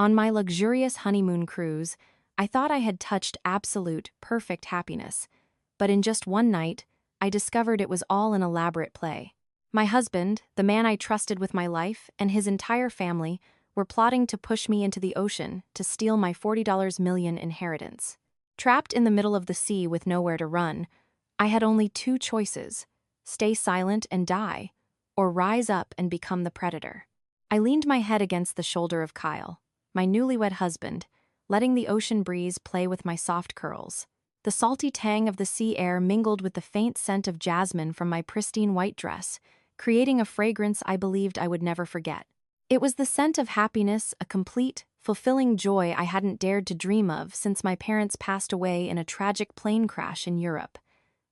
On my luxurious honeymoon cruise, I thought I had touched absolute, perfect happiness. But in just one night, I discovered it was all an elaborate play. My husband, the man I trusted with my life, and his entire family were plotting to push me into the ocean to steal my $40 million inheritance. Trapped in the middle of the sea with nowhere to run, I had only two choices: stay silent and die, or rise up and become the predator. I leaned my head against the shoulder of Kyle, my newlywed husband, letting the ocean breeze play with my soft curls. The salty tang of the sea air mingled with the faint scent of jasmine from my pristine white dress, creating a fragrance I believed I would never forget. It was the scent of happiness, a complete, fulfilling joy I hadn't dared to dream of since my parents passed away in a tragic plane crash in Europe.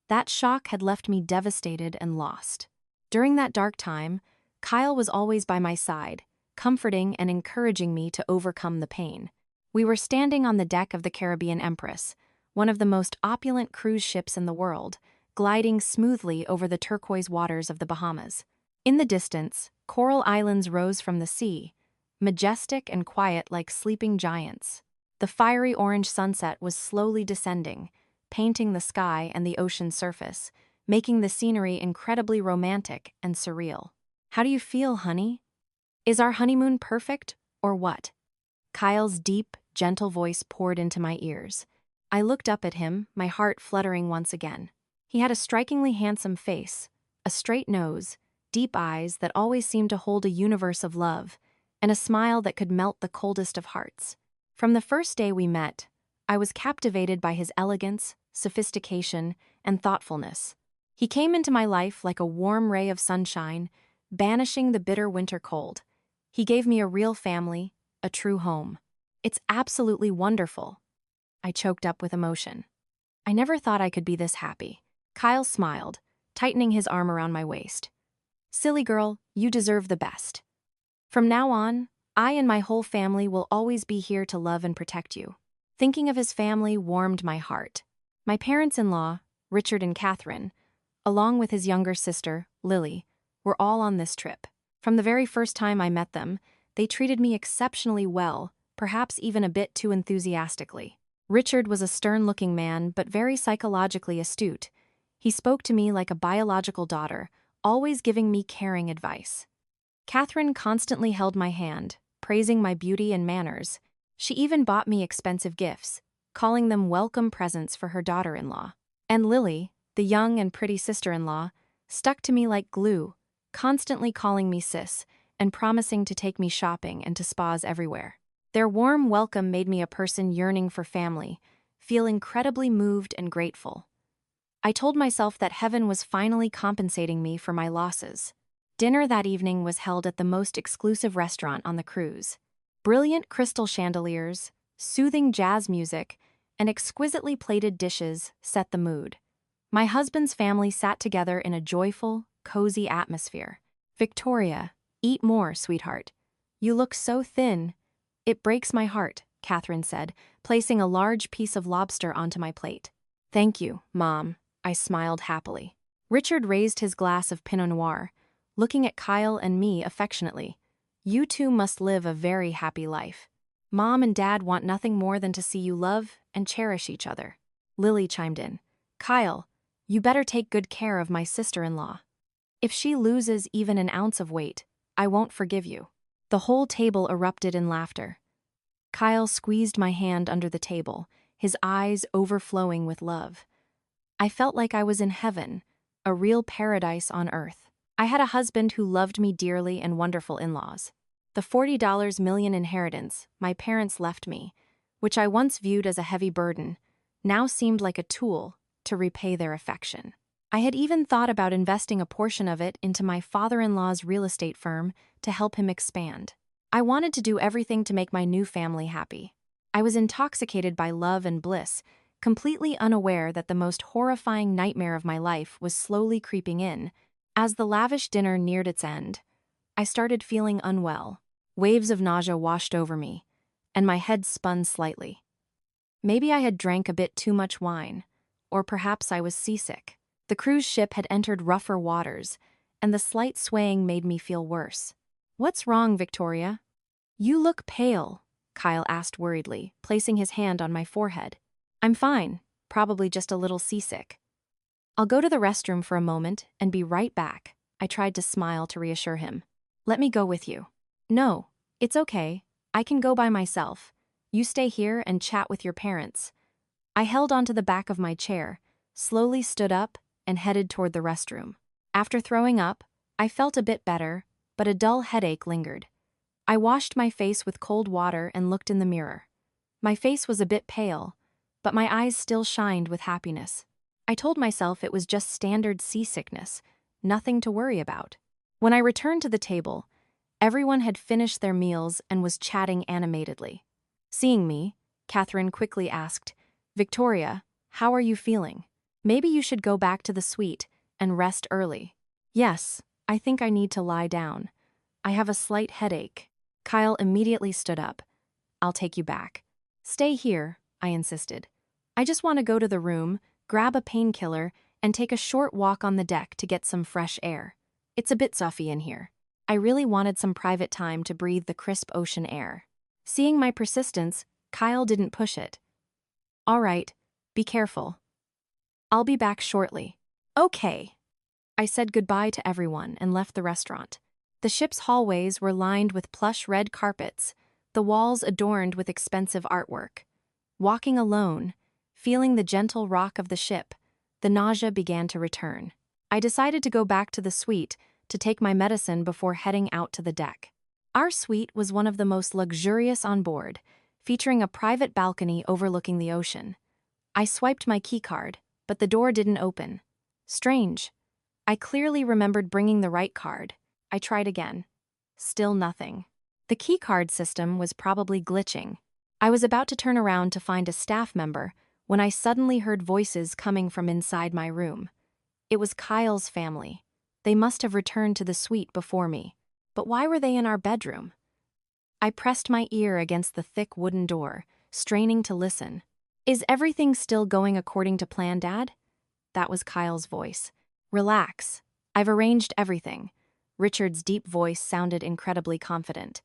That shock had left me devastated and lost. During that dark time, Kyle was always by my side, comforting and encouraging me to overcome the pain. We were standing on the deck of the Caribbean Empress, one of the most opulent cruise ships in the world, gliding smoothly over the turquoise waters of the Bahamas. In the distance, coral islands rose from the sea, majestic and quiet like sleeping giants. The fiery orange sunset was slowly descending, painting the sky and the ocean surface, making the scenery incredibly romantic and surreal. "How do you feel, honey? Is our honeymoon perfect, or what?" Kyle's deep, gentle voice poured into my ears. I looked up at him, my heart fluttering once again. He had a strikingly handsome face, a straight nose, deep eyes that always seemed to hold a universe of love, and a smile that could melt the coldest of hearts. From the first day we met, I was captivated by his elegance, sophistication, and thoughtfulness. He came into my life like a warm ray of sunshine, banishing the bitter winter cold. He gave me a real family, a true home. "It's absolutely wonderful." I choked up with emotion. I never thought I could be this happy. Kyle smiled, tightening his arm around my waist. "Silly girl, you deserve the best. From now on, I and my whole family will always be here to love and protect you." Thinking of his family warmed my heart. My parents-in-law, Richard and Catherine, along with his younger sister, Lily, were all on this trip. From the very first time I met them, they treated me exceptionally well, perhaps even a bit too enthusiastically. Richard was a stern-looking man, but very psychologically astute. He spoke to me like a biological daughter, always giving me caring advice. Catherine constantly held my hand, praising my beauty and manners. She even bought me expensive gifts, calling them welcome presents for her daughter-in-law. And Lily, the young and pretty sister-in-law, stuck to me like glue, constantly calling me sis and promising to take me shopping and to spas everywhere. Their warm welcome made me a person yearning for family, feel incredibly moved and grateful. I told myself that heaven was finally compensating me for my losses. Dinner that evening was held at the most exclusive restaurant on the cruise. Brilliant crystal chandeliers, soothing jazz music, and exquisitely plated dishes set the mood. My husband's family sat together in a joyful, cozy atmosphere. "Victoria, eat more, sweetheart. You look so thin. It breaks my heart," Catherine said, placing a large piece of lobster onto my plate. "Thank you, Mom," I smiled happily. Richard raised his glass of Pinot Noir, looking at Kyle and me affectionately. "You two must live a very happy life. Mom and Dad want nothing more than to see you love and cherish each other." Lily chimed in. "Kyle, you better take good care of my sister-in-law. If she loses even an ounce of weight, I won't forgive you." The whole table erupted in laughter. Kyle squeezed my hand under the table, his eyes overflowing with love. I felt like I was in heaven, a real paradise on earth. I had a husband who loved me dearly and wonderful in-laws. The $40 million inheritance my parents left me, which I once viewed as a heavy burden, now seemed like a tool to repay their affection. I had even thought about investing a portion of it into my father-in-law's real estate firm to help him expand. I wanted to do everything to make my new family happy. I was intoxicated by love and bliss, completely unaware that the most horrifying nightmare of my life was slowly creeping in. As the lavish dinner neared its end, I started feeling unwell. Waves of nausea washed over me, and my head spun slightly. Maybe I had drank a bit too much wine, or perhaps I was seasick. The cruise ship had entered rougher waters, and the slight swaying made me feel worse. "What's wrong, Victoria? You look pale," Kyle asked worriedly, placing his hand on my forehead. I'm fine, probably just a little seasick. I'll go to the restroom for a moment and be right back. I tried to smile to reassure him. Let me go with you. No, it's okay. I can go by myself. You stay here and chat with your parents. I held onto the back of my chair, slowly stood up, and headed toward the restroom. After throwing up, I felt a bit better, but a dull headache lingered. I washed my face with cold water and looked in the mirror. My face was a bit pale, but my eyes still shined with happiness. I told myself it was just standard seasickness, nothing to worry about. When I returned to the table, everyone had finished their meals and was chatting animatedly. Seeing me, Catherine quickly asked, Victoria, how are you feeling? Maybe you should go back to the suite and rest early. Yes, I think I need to lie down. I have a slight headache. Kyle immediately stood up. I'll take you back. Stay here, I insisted. I just want to go to the room, grab a painkiller, and take a short walk on the deck to get some fresh air. It's a bit stuffy in here. I really wanted some private time to breathe the crisp ocean air. Seeing my persistence, Kyle didn't push it. All right, be careful. I'll be back shortly. Okay. I said goodbye to everyone and left the restaurant. The ship's hallways were lined with plush red carpets, the walls adorned with expensive artwork. Walking alone, feeling the gentle rock of the ship, the nausea began to return. I decided to go back to the suite to take my medicine before heading out to the deck. Our suite was one of the most luxurious on board, featuring a private balcony overlooking the ocean. I swiped my keycard, but the door didn't open. Strange. I clearly remembered bringing the right card. I tried again. Still nothing. The keycard system was probably glitching. I was about to turn around to find a staff member when I suddenly heard voices coming from inside my room. It was Kyle's family. They must have returned to the suite before me. But why were they in our bedroom? I pressed my ear against the thick wooden door, straining to listen. Is everything still going according to plan, Dad? That was Kyle's voice. Relax. I've arranged everything. Richard's deep voice sounded incredibly confident.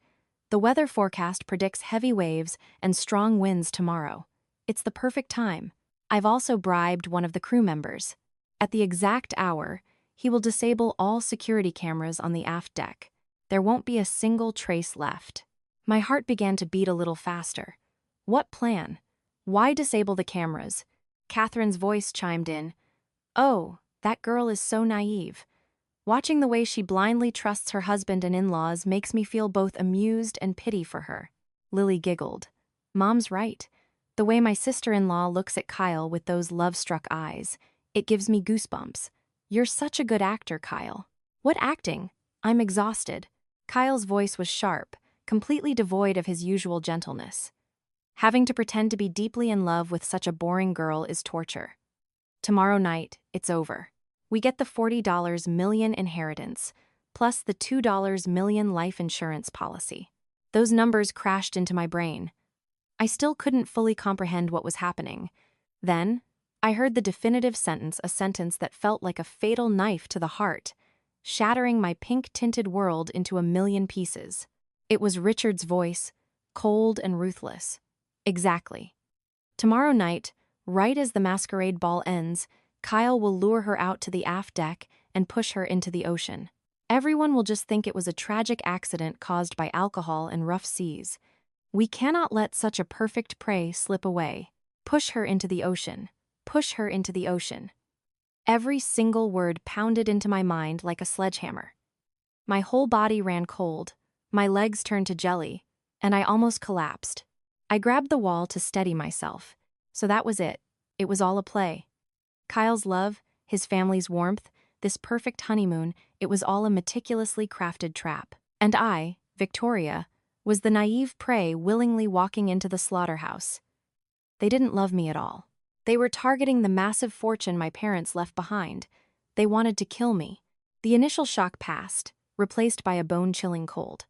The weather forecast predicts heavy waves and strong winds tomorrow. It's the perfect time. I've also bribed one of the crew members. At the exact hour, he will disable all security cameras on the aft deck. There won't be a single trace left. My heart began to beat a little faster. What plan? Why disable the cameras? Catherine's voice chimed in. Oh, that girl is so naive. Watching the way she blindly trusts her husband and in-laws makes me feel both amused and pity for her. Lily giggled. Mom's right. The way my sister-in-law looks at Kyle with those love-struck eyes, it gives me goosebumps. You're such a good actor, Kyle. What acting? I'm exhausted. Kyle's voice was sharp, completely devoid of his usual gentleness. Having to pretend to be deeply in love with such a boring girl is torture. Tomorrow night, it's over. We get the $40 million inheritance, plus the $2 million life insurance policy. Those numbers crashed into my brain. I still couldn't fully comprehend what was happening. Then, I heard the definitive sentence, a sentence that felt like a fatal knife to the heart, shattering my pink-tinted world into a million pieces. It was Richard's voice, cold and ruthless. Exactly. Tomorrow night, right as the masquerade ball ends, Kyle will lure her out to the aft deck and push her into the ocean. Everyone will just think it was a tragic accident caused by alcohol and rough seas. We cannot let such a perfect prey slip away. Push her into the ocean. Push her into the ocean. Every single word pounded into my mind like a sledgehammer. My whole body ran cold, my legs turned to jelly, and I almost collapsed. I grabbed the wall to steady myself. So that was it. It was all a play. Kyle's love, his family's warmth, this perfect honeymoon, it was all a meticulously crafted trap. And I, Victoria, was the naive prey willingly walking into the slaughterhouse. They didn't love me at all. They were targeting the massive fortune my parents left behind. They wanted to kill me. The initial shock passed, replaced by a bone-chilling cold.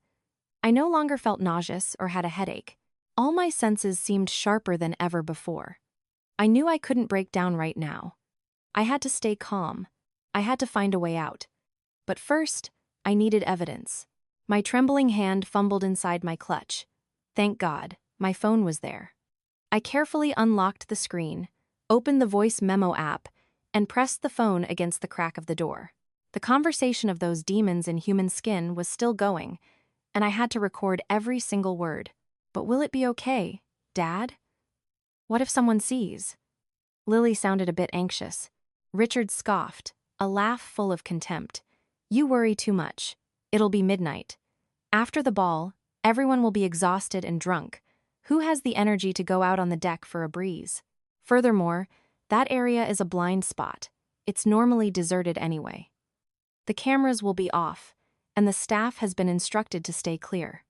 I no longer felt nauseous or had a headache. All my senses seemed sharper than ever before. I knew I couldn't break down right now. I had to stay calm. I had to find a way out. But first, I needed evidence. My trembling hand fumbled inside my clutch. Thank God, my phone was there. I carefully unlocked the screen, opened the voice memo app, and pressed the phone against the crack of the door. The conversation of those demons in human skin was still going, and I had to record every single word. But will it be okay, Dad? What if someone sees? Lily sounded a bit anxious. Richard scoffed, a laugh full of contempt. You worry too much. It'll be midnight. After the ball, everyone will be exhausted and drunk. Who has the energy to go out on the deck for a breeze? Furthermore, that area is a blind spot. It's normally deserted anyway. The cameras will be off, and the staff has been instructed to stay clear.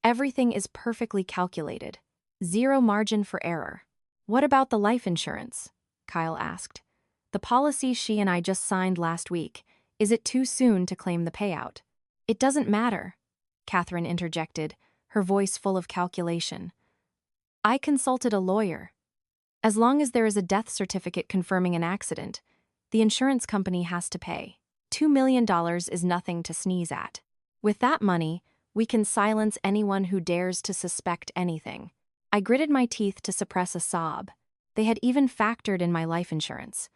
Everything is perfectly calculated. Zero margin for error. What about the life insurance? Kyle asked. The policy she and I just signed last week. Is it too soon to claim the payout? It doesn't matter, Catherine interjected, her voice full of calculation. I consulted a lawyer. As long as there is a death certificate confirming an accident, the insurance company has to pay. $2 million is nothing to sneeze at. With that money, we can silence anyone who dares to suspect anything. I gritted my teeth to suppress a sob. They had even factored in my life insurance.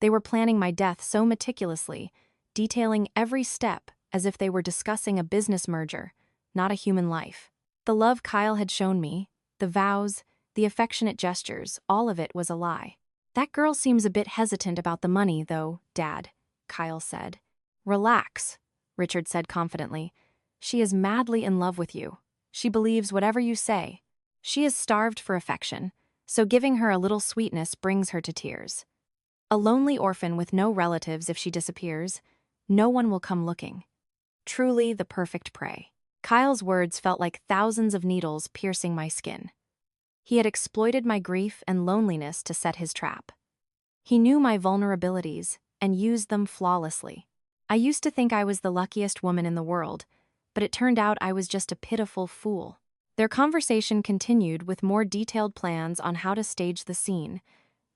They were planning my death so meticulously, detailing every step as if they were discussing a business merger, not a human life. The love Kyle had shown me, the vows, the affectionate gestures, all of it was a lie. That girl seems a bit hesitant about the money, though, Dad, Kyle said. Relax, Richard said confidently. She is madly in love with you. She believes whatever you say. She is starved for affection, so giving her a little sweetness brings her to tears. A lonely orphan with no relatives if she disappears, no one will come looking. Truly the perfect prey. Kyle's words felt like thousands of needles piercing my skin. He had exploited my grief and loneliness to set his trap. He knew my vulnerabilities and used them flawlessly. I used to think I was the luckiest woman in the world, but it turned out I was just a pitiful fool. Their conversation continued with more detailed plans on how to stage the scene,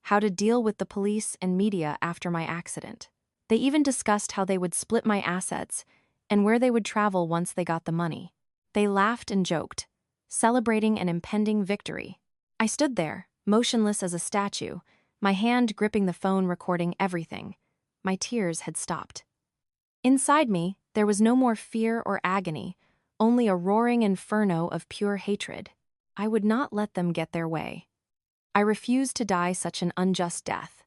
how to deal with the police and media after my accident. They even discussed how they would split my assets and where they would travel once they got the money. They laughed and joked, celebrating an impending victory. I stood there, motionless as a statue, my hand gripping the phone recording everything. My tears had stopped. Inside me, there was no more fear or agony, only a roaring inferno of pure hatred. I would not let them get their way. I refused to die such an unjust death.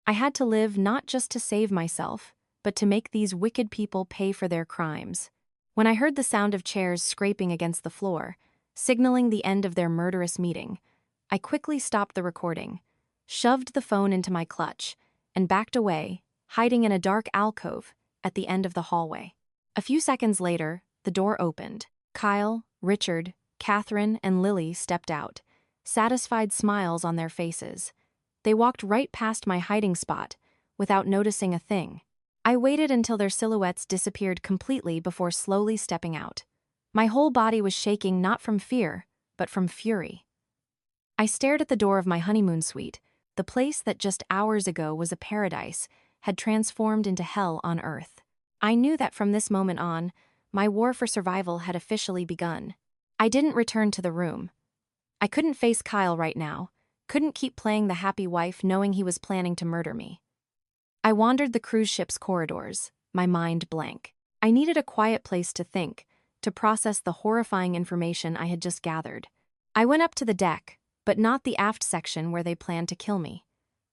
I had to live not just to save myself, but to make these wicked people pay for their crimes. When I heard the sound of chairs scraping against the floor, signaling the end of their murderous meeting, I quickly stopped the recording, shoved the phone into my clutch, and backed away, hiding in a dark alcove at the end of the hallway. A few seconds later, the door opened. Kyle, Richard, Catherine, and Lily stepped out, satisfied smiles on their faces. They walked right past my hiding spot, without noticing a thing. I waited until their silhouettes disappeared completely before slowly stepping out. My whole body was shaking not from fear, but from fury. I stared at the door of my honeymoon suite. The place that just hours ago was a paradise had transformed into hell on earth. I knew that from this moment on, my war for survival had officially begun. I didn't return to the room. I couldn't face Kyle right now, couldn't keep playing the happy wife knowing he was planning to murder me. I wandered the cruise ship's corridors, my mind blank. I needed a quiet place to think, to process the horrifying information I had just gathered. I went up to the deck, but not the aft section where they planned to kill me.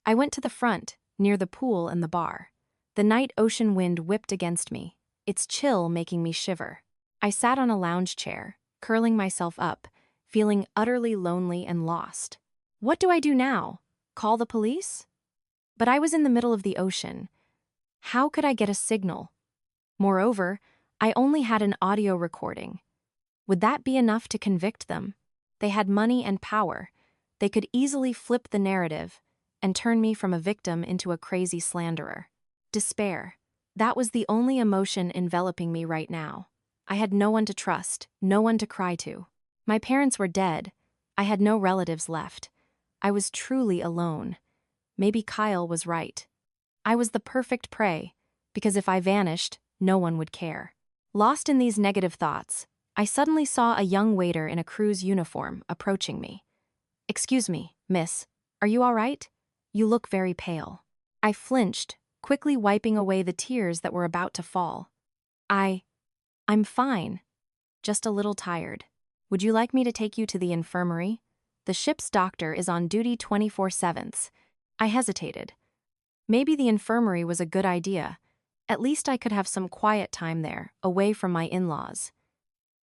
I went to the front, near the pool and the bar. The night ocean wind whipped against me, its chill making me shiver. I sat on a lounge chair, curling myself up, feeling utterly lonely and lost. What do I do now? Call the police? But I was in the middle of the ocean. How could I get a signal? Moreover, I only had an audio recording. Would that be enough to convict them? They had money and power. They could easily flip the narrative and turn me from a victim into a crazy slanderer. Despair. That was the only emotion enveloping me right now. I had no one to trust, no one to cry to. My parents were dead. I had no relatives left. I was truly alone. Maybe Kyle was right. I was the perfect prey, because if I vanished, no one would care. Lost in these negative thoughts, I suddenly saw a young waiter in a cruise uniform approaching me. "Excuse me, miss, are you all right? You look very pale." I flinched, quickly wiping away the tears that were about to fall. I'm fine, just a little tired. Would you like me to take you to the infirmary? The ship's doctor is on duty 24/7. I hesitated. Maybe the infirmary was a good idea. At least I could have some quiet time there, away from my in-laws.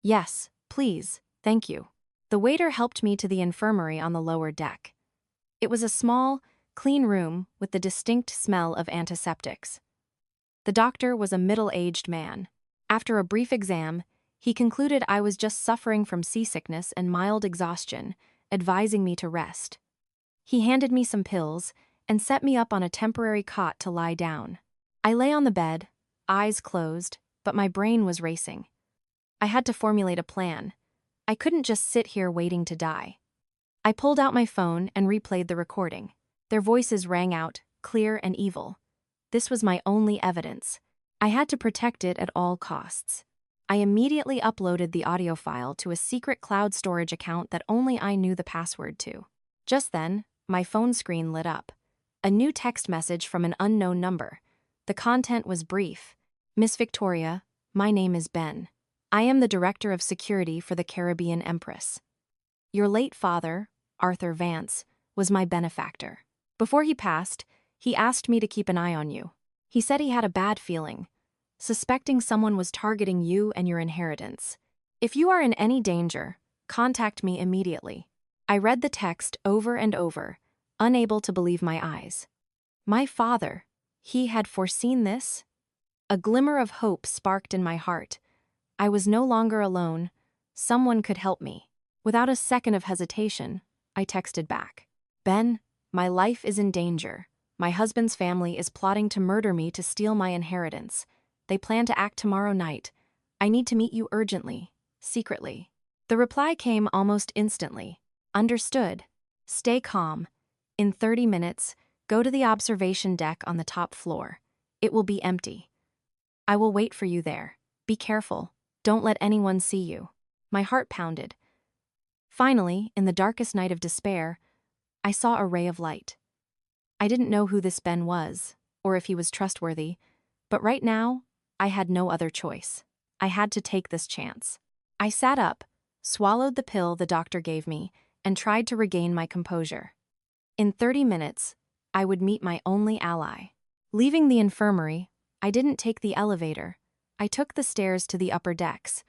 "Yes, please, thank you." The waiter helped me to the infirmary on the lower deck. It was a small, clean room with the distinct smell of antiseptics. The doctor was a middle-aged man. After a brief exam, he concluded I was just suffering from seasickness and mild exhaustion, advising me to rest. He handed me some pills and set me up on a temporary cot to lie down. I lay on the bed, eyes closed, but my brain was racing. I had to formulate a plan. I couldn't just sit here waiting to die. I pulled out my phone and replayed the recording. Their voices rang out, clear and evil. This was my only evidence. I had to protect it at all costs. I immediately uploaded the audio file to a secret cloud storage account that only I knew the password to. Just then, my phone screen lit up. A new text message from an unknown number. The content was brief. "Miss Victoria, my name is Ben. I am the Director of Security for the Caribbean Empress. Your late father, Arthur Vance, was my benefactor. Before he passed, he asked me to keep an eye on you. He said he had a bad feeling, suspecting someone was targeting you and your inheritance. If you are in any danger, contact me immediately." I read the text over and over, unable to believe my eyes. My father, he had foreseen this? A glimmer of hope sparked in my heart. I was no longer alone. Someone could help me. Without a second of hesitation, I texted back. "Ben, my life is in danger. My husband's family is plotting to murder me to steal my inheritance. They plan to act tomorrow night. I need to meet you urgently, secretly." The reply came almost instantly. "Understood. Stay calm. In 30 minutes, go to the observation deck on the top floor. It will be empty. I will wait for you there. Be careful. Don't let anyone see you." My heart pounded. Finally, in the darkest night of despair, I saw a ray of light. I didn't know who this Ben was, or if he was trustworthy, but right now, I had no other choice. I had to take this chance. I sat up, swallowed the pill the doctor gave me, and tried to regain my composure. In 30 minutes, I would meet my only ally. Leaving the infirmary, I didn't take the elevator. I took the stairs to the upper decks.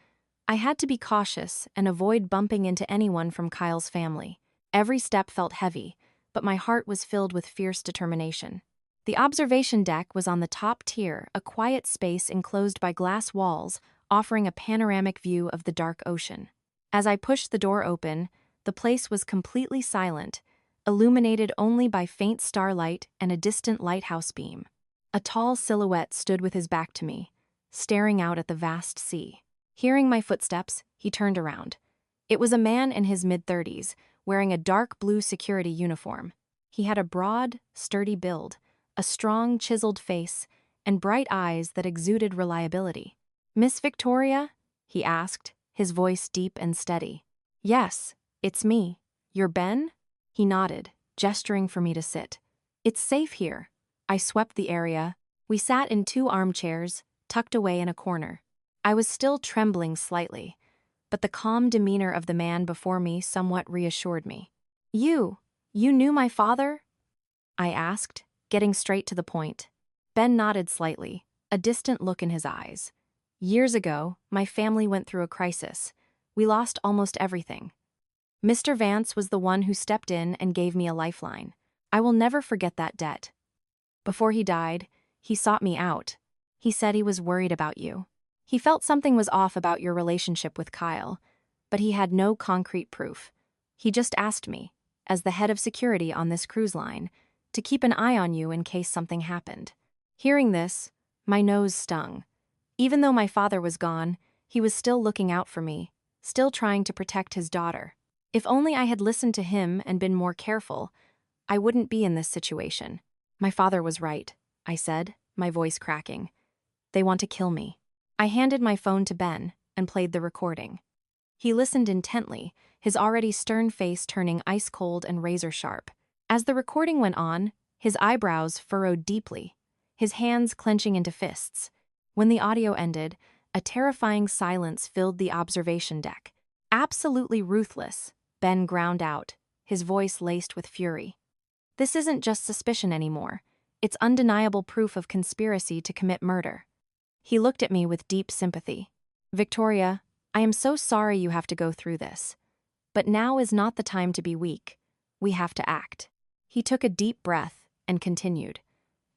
I had to be cautious and avoid bumping into anyone from Kyle's family. Every step felt heavy, but my heart was filled with fierce determination. The observation deck was on the top tier, a quiet space enclosed by glass walls, offering a panoramic view of the dark ocean. As I pushed the door open, the place was completely silent, illuminated only by faint starlight and a distant lighthouse beam. A tall silhouette stood with his back to me, staring out at the vast sea. Hearing my footsteps, he turned around. It was a man in his mid-30s, wearing a dark blue security uniform. He had a broad, sturdy build, a strong, chiseled face, and bright eyes that exuded reliability. "Miss Victoria?" he asked, his voice deep and steady. "Yes, it's me. You're Ben?" He nodded, gesturing for me to sit. "It's safe here." I swept the area. We sat in 2 armchairs, tucked away in a corner. I was still trembling slightly, but the calm demeanor of the man before me somewhat reassured me. You knew my father?" I asked, getting straight to the point. Ben nodded slightly, a distant look in his eyes. "Years ago, my family went through a crisis. We lost almost everything. Mr. Vance was the one who stepped in and gave me a lifeline. I will never forget that debt. Before he died, he sought me out. He said he was worried about you. He felt something was off about your relationship with Kyle, but he had no concrete proof. He just asked me, as the head of security on this cruise line, to keep an eye on you in case something happened." Hearing this, my nose stung. Even though my father was gone, he was still looking out for me, still trying to protect his daughter. If only I had listened to him and been more careful, I wouldn't be in this situation. "My father was right," I said, my voice cracking. "They want to kill me." I handed my phone to Ben and played the recording. He listened intently, his already stern face turning ice-cold and razor-sharp. As the recording went on, his eyebrows furrowed deeply, his hands clenching into fists. When the audio ended, a terrifying silence filled the observation deck. Absolutely ruthless, Ben ground out, his voice laced with fury. This isn't just suspicion anymore. It's undeniable proof of conspiracy to commit murder. He looked at me with deep sympathy. Victoria, I am so sorry you have to go through this. But now is not the time to be weak. We have to act. He took a deep breath and continued.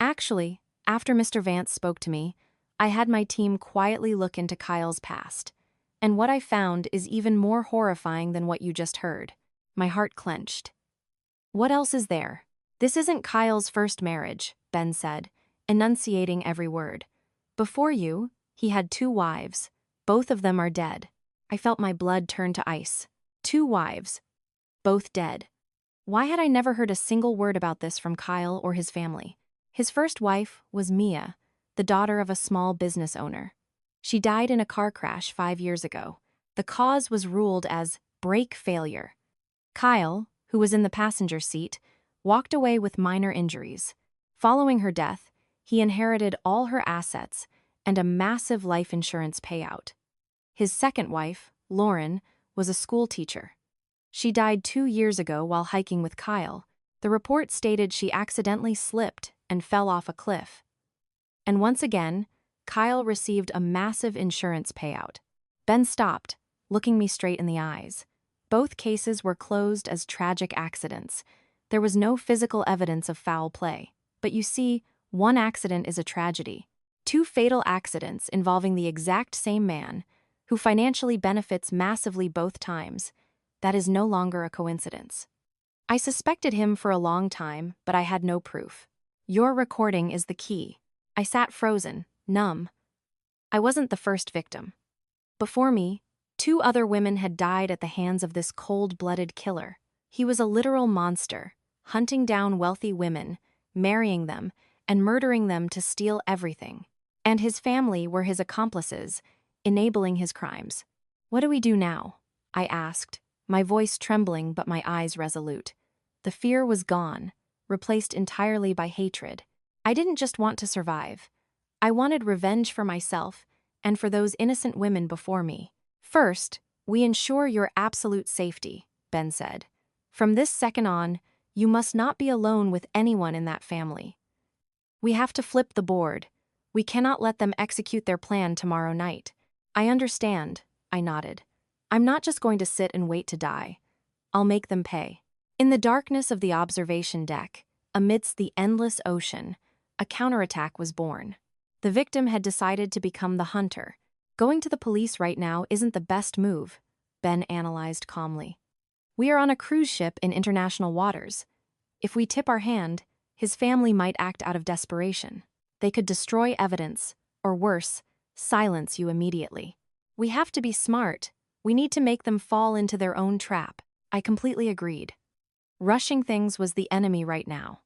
Actually, after Mr. Vance spoke to me, I had my team quietly look into Kyle's past. And what I found is even more horrifying than what you just heard. My heart clenched. What else is there? This isn't Kyle's first marriage, Ben said, enunciating every word. Before you, he had 2 wives. Both of them are dead. I felt my blood turn to ice. 2 wives. Both dead. Why had I never heard a single word about this from Kyle or his family? His first wife was Mia, the daughter of a small business owner. She died in a car crash 5 years ago. The cause was ruled as brake failure. Kyle, who was in the passenger seat, walked away with minor injuries. Following her death, he inherited all her assets and a massive life insurance payout. His second wife, Lauren, was a school teacher. She died 2 years ago while hiking with Kyle. The report stated she accidentally slipped and fell off a cliff. And once again, Kyle received a massive insurance payout. Ben stopped, looking me straight in the eyes. Both cases were closed as tragic accidents. There was no physical evidence of foul play. But you see, one accident is a tragedy. 2 fatal accidents involving the exact same man, who financially benefits massively both times. That is no longer a coincidence. I suspected him for a long time, but I had no proof. Your recording is the key. I sat frozen, numb. I wasn't the first victim. Before me, 2 other women had died at the hands of this cold-blooded killer. He was a literal monster, hunting down wealthy women, marrying them, and murdering them to steal everything. And his family were his accomplices, enabling his crimes. What do we do now? I asked, my voice trembling but my eyes resolute. The fear was gone, replaced entirely by hatred. I didn't just want to survive. I wanted revenge for myself and for those innocent women before me. First, we ensure your absolute safety, Ben said. From this second on, you must not be alone with anyone in that family. We have to flip the board. We cannot let them execute their plan tomorrow night. I understand, I nodded. I'm not just going to sit and wait to die. I'll make them pay. In the darkness of the observation deck, amidst the endless ocean, a counterattack was born. The victim had decided to become the hunter. Going to the police right now isn't the best move, Ben analyzed calmly. We are on a cruise ship in international waters. If we tip our hand, his family might act out of desperation. They could destroy evidence, or worse, silence you immediately. We have to be smart. We need to make them fall into their own trap. I completely agreed. Rushing things was the enemy right now.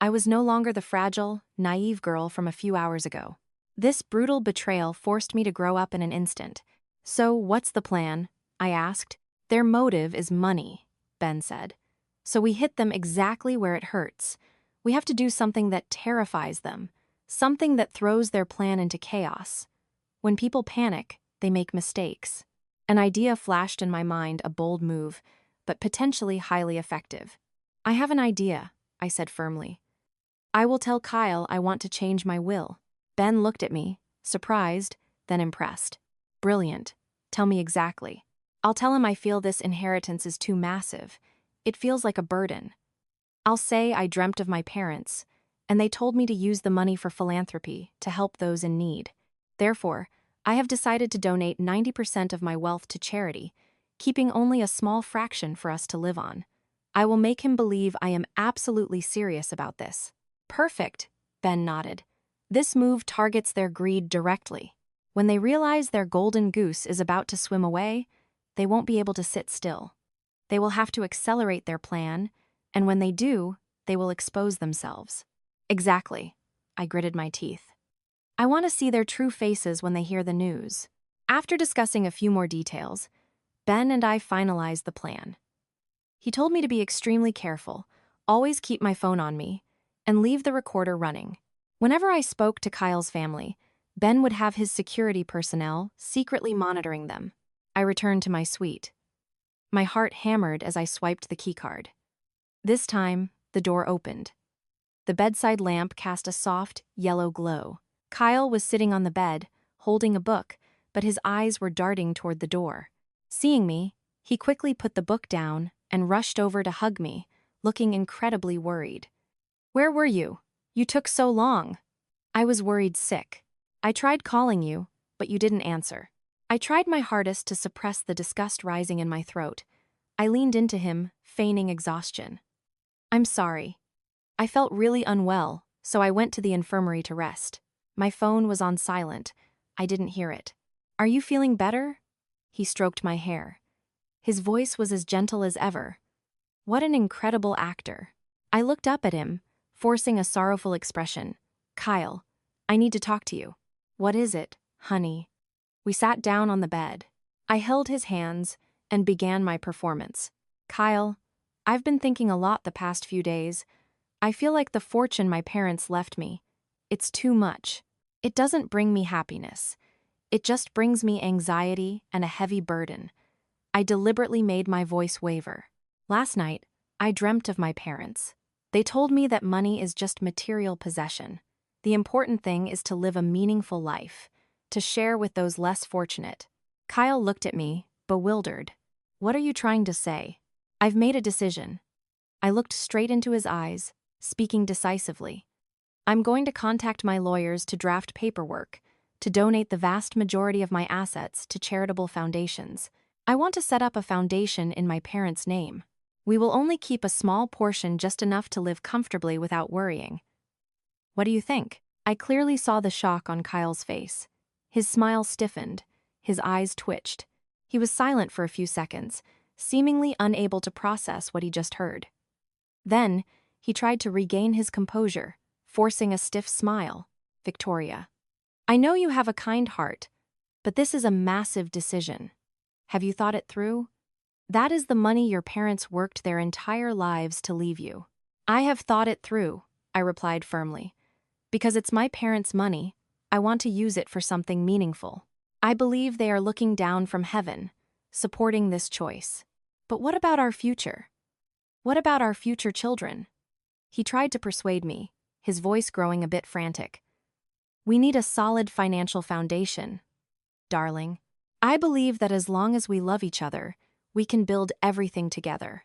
I was no longer the fragile, naive girl from a few hours ago. This brutal betrayal forced me to grow up in an instant. So, what's the plan? I asked. Their motive is money, Ben said. So we hit them exactly where it hurts. We have to do something that terrifies them, something that throws their plan into chaos. When people panic, they make mistakes. An idea flashed in my mind, a bold move, but potentially highly effective. I have an idea, I said firmly. I will tell Kyle I want to change my will. Ben looked at me, surprised, then impressed. Brilliant. Tell me exactly. I'll tell him I feel this inheritance is too massive. It feels like a burden. I'll say I dreamt of my parents, and they told me to use the money for philanthropy to help those in need. Therefore, I have decided to donate 90% of my wealth to charity, keeping only a small fraction for us to live on. I will make him believe I am absolutely serious about this. Perfect, Ben nodded. This move targets their greed directly. When they realize their golden goose is about to swim away, they won't be able to sit still. They will have to accelerate their plan, and when they do, they will expose themselves. Exactly, I gritted my teeth. I want to see their true faces when they hear the news. After discussing a few more details, Ben and I finalized the plan. He told me to be extremely careful, always keep my phone on me, and leave the recorder running. Whenever I spoke to Kyle's family, Ben would have his security personnel secretly monitoring them. I returned to my suite. My heart hammered as I swiped the keycard. This time, the door opened. The bedside lamp cast a soft, yellow glow. Kyle was sitting on the bed, holding a book, but his eyes were darting toward the door. Seeing me, he quickly put the book down and rushed over to hug me, looking incredibly worried. "Where were you? You took so long." "I was worried sick. I tried calling you, but you didn't answer." I tried my hardest to suppress the disgust rising in my throat. I leaned into him, feigning exhaustion. "I'm sorry. I felt really unwell, so I went to the infirmary to rest. My phone was on silent. I didn't hear it." "Are you feeling better?" He stroked my hair. His voice was as gentle as ever. What an incredible actor. I looked up at him, forcing a sorrowful expression. "Kyle, I need to talk to you." "What is it, honey?" We sat down on the bed. I held his hands and began my performance. "Kyle, I've been thinking a lot the past few days. I feel like the fortune my parents left me. It's too much. It doesn't bring me happiness. It just brings me anxiety and a heavy burden." I deliberately made my voice waver. "Last night, I dreamt of my parents. They told me that money is just material possession. The important thing is to live a meaningful life, to share with those less fortunate." Kyle looked at me, bewildered. "What are you trying to say?" "I've made a decision." I looked straight into his eyes, speaking decisively. "I'm going to contact my lawyers to draft paperwork, to donate the vast majority of my assets to charitable foundations. I want to set up a foundation in my parents' name. We will only keep a small portion, just enough to live comfortably without worrying. What do you think?" I clearly saw the shock on Kyle's face. His smile stiffened, his eyes twitched. He was silent for a few seconds, seemingly unable to process what he just heard. Then, he tried to regain his composure, forcing a stiff smile. "Victoria, I know you have a kind heart, but this is a massive decision. Have you thought it through? That is the money your parents worked their entire lives to leave you." "I have thought it through," I replied firmly. "Because it's my parents' money, I want to use it for something meaningful. I believe they are looking down from heaven, supporting this choice. But what about our future? What about our future children?" He tried to persuade me, his voice growing a bit frantic. "We need a solid financial foundation, darling. I believe that as long as we love each other, we can build everything together.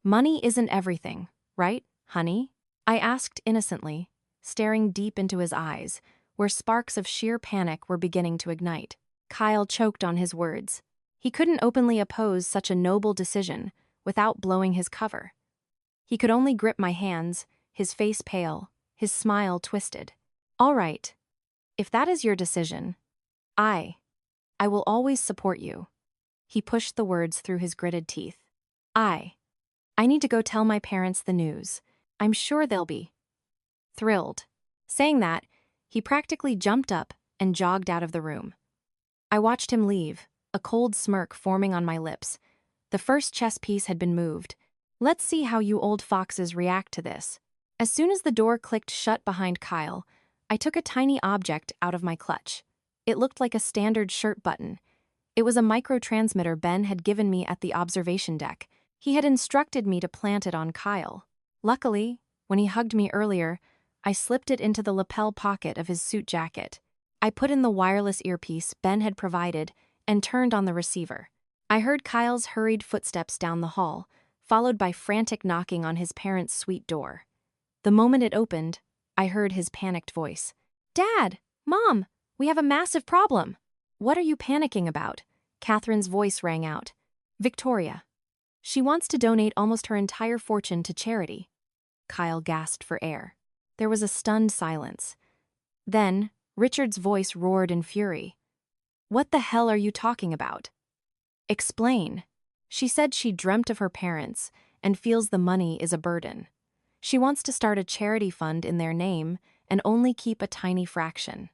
Money isn't everything, right, honey?" I asked innocently, staring deep into his eyes, where sparks of sheer panic were beginning to ignite. Kyle choked on his words. He couldn't openly oppose such a noble decision without blowing his cover. He could only grip my hands, his face pale, his smile twisted. "All right. If that is your decision, I will always support you." He pushed the words through his gritted teeth. I need to go tell my parents the news. I'm sure they'll be thrilled." Saying that, he practically jumped up and jogged out of the room. I watched him leave, a cold smirk forming on my lips. The first chess piece had been moved. Let's see how you old foxes react to this. As soon as the door clicked shut behind Kyle, I took a tiny object out of my clutch. It looked like a standard shirt button. It was a microtransmitter Ben had given me at the observation deck. He had instructed me to plant it on Kyle. Luckily, when he hugged me earlier, I slipped it into the lapel pocket of his suit jacket. I put in the wireless earpiece Ben had provided and turned on the receiver. I heard Kyle's hurried footsteps down the hall, followed by frantic knocking on his parents' suite door. The moment it opened, I heard his panicked voice. "Dad! Mom! We have a massive problem." "What are you panicking about?" Catherine's voice rang out. "Victoria. She wants to donate almost her entire fortune to charity." Kyle gasped for air. There was a stunned silence. Then, Richard's voice roared in fury. "What the hell are you talking about? Explain." "She said she dreamt of her parents and feels the money is a burden. She wants to start a charity fund in their name and only keep a tiny fraction.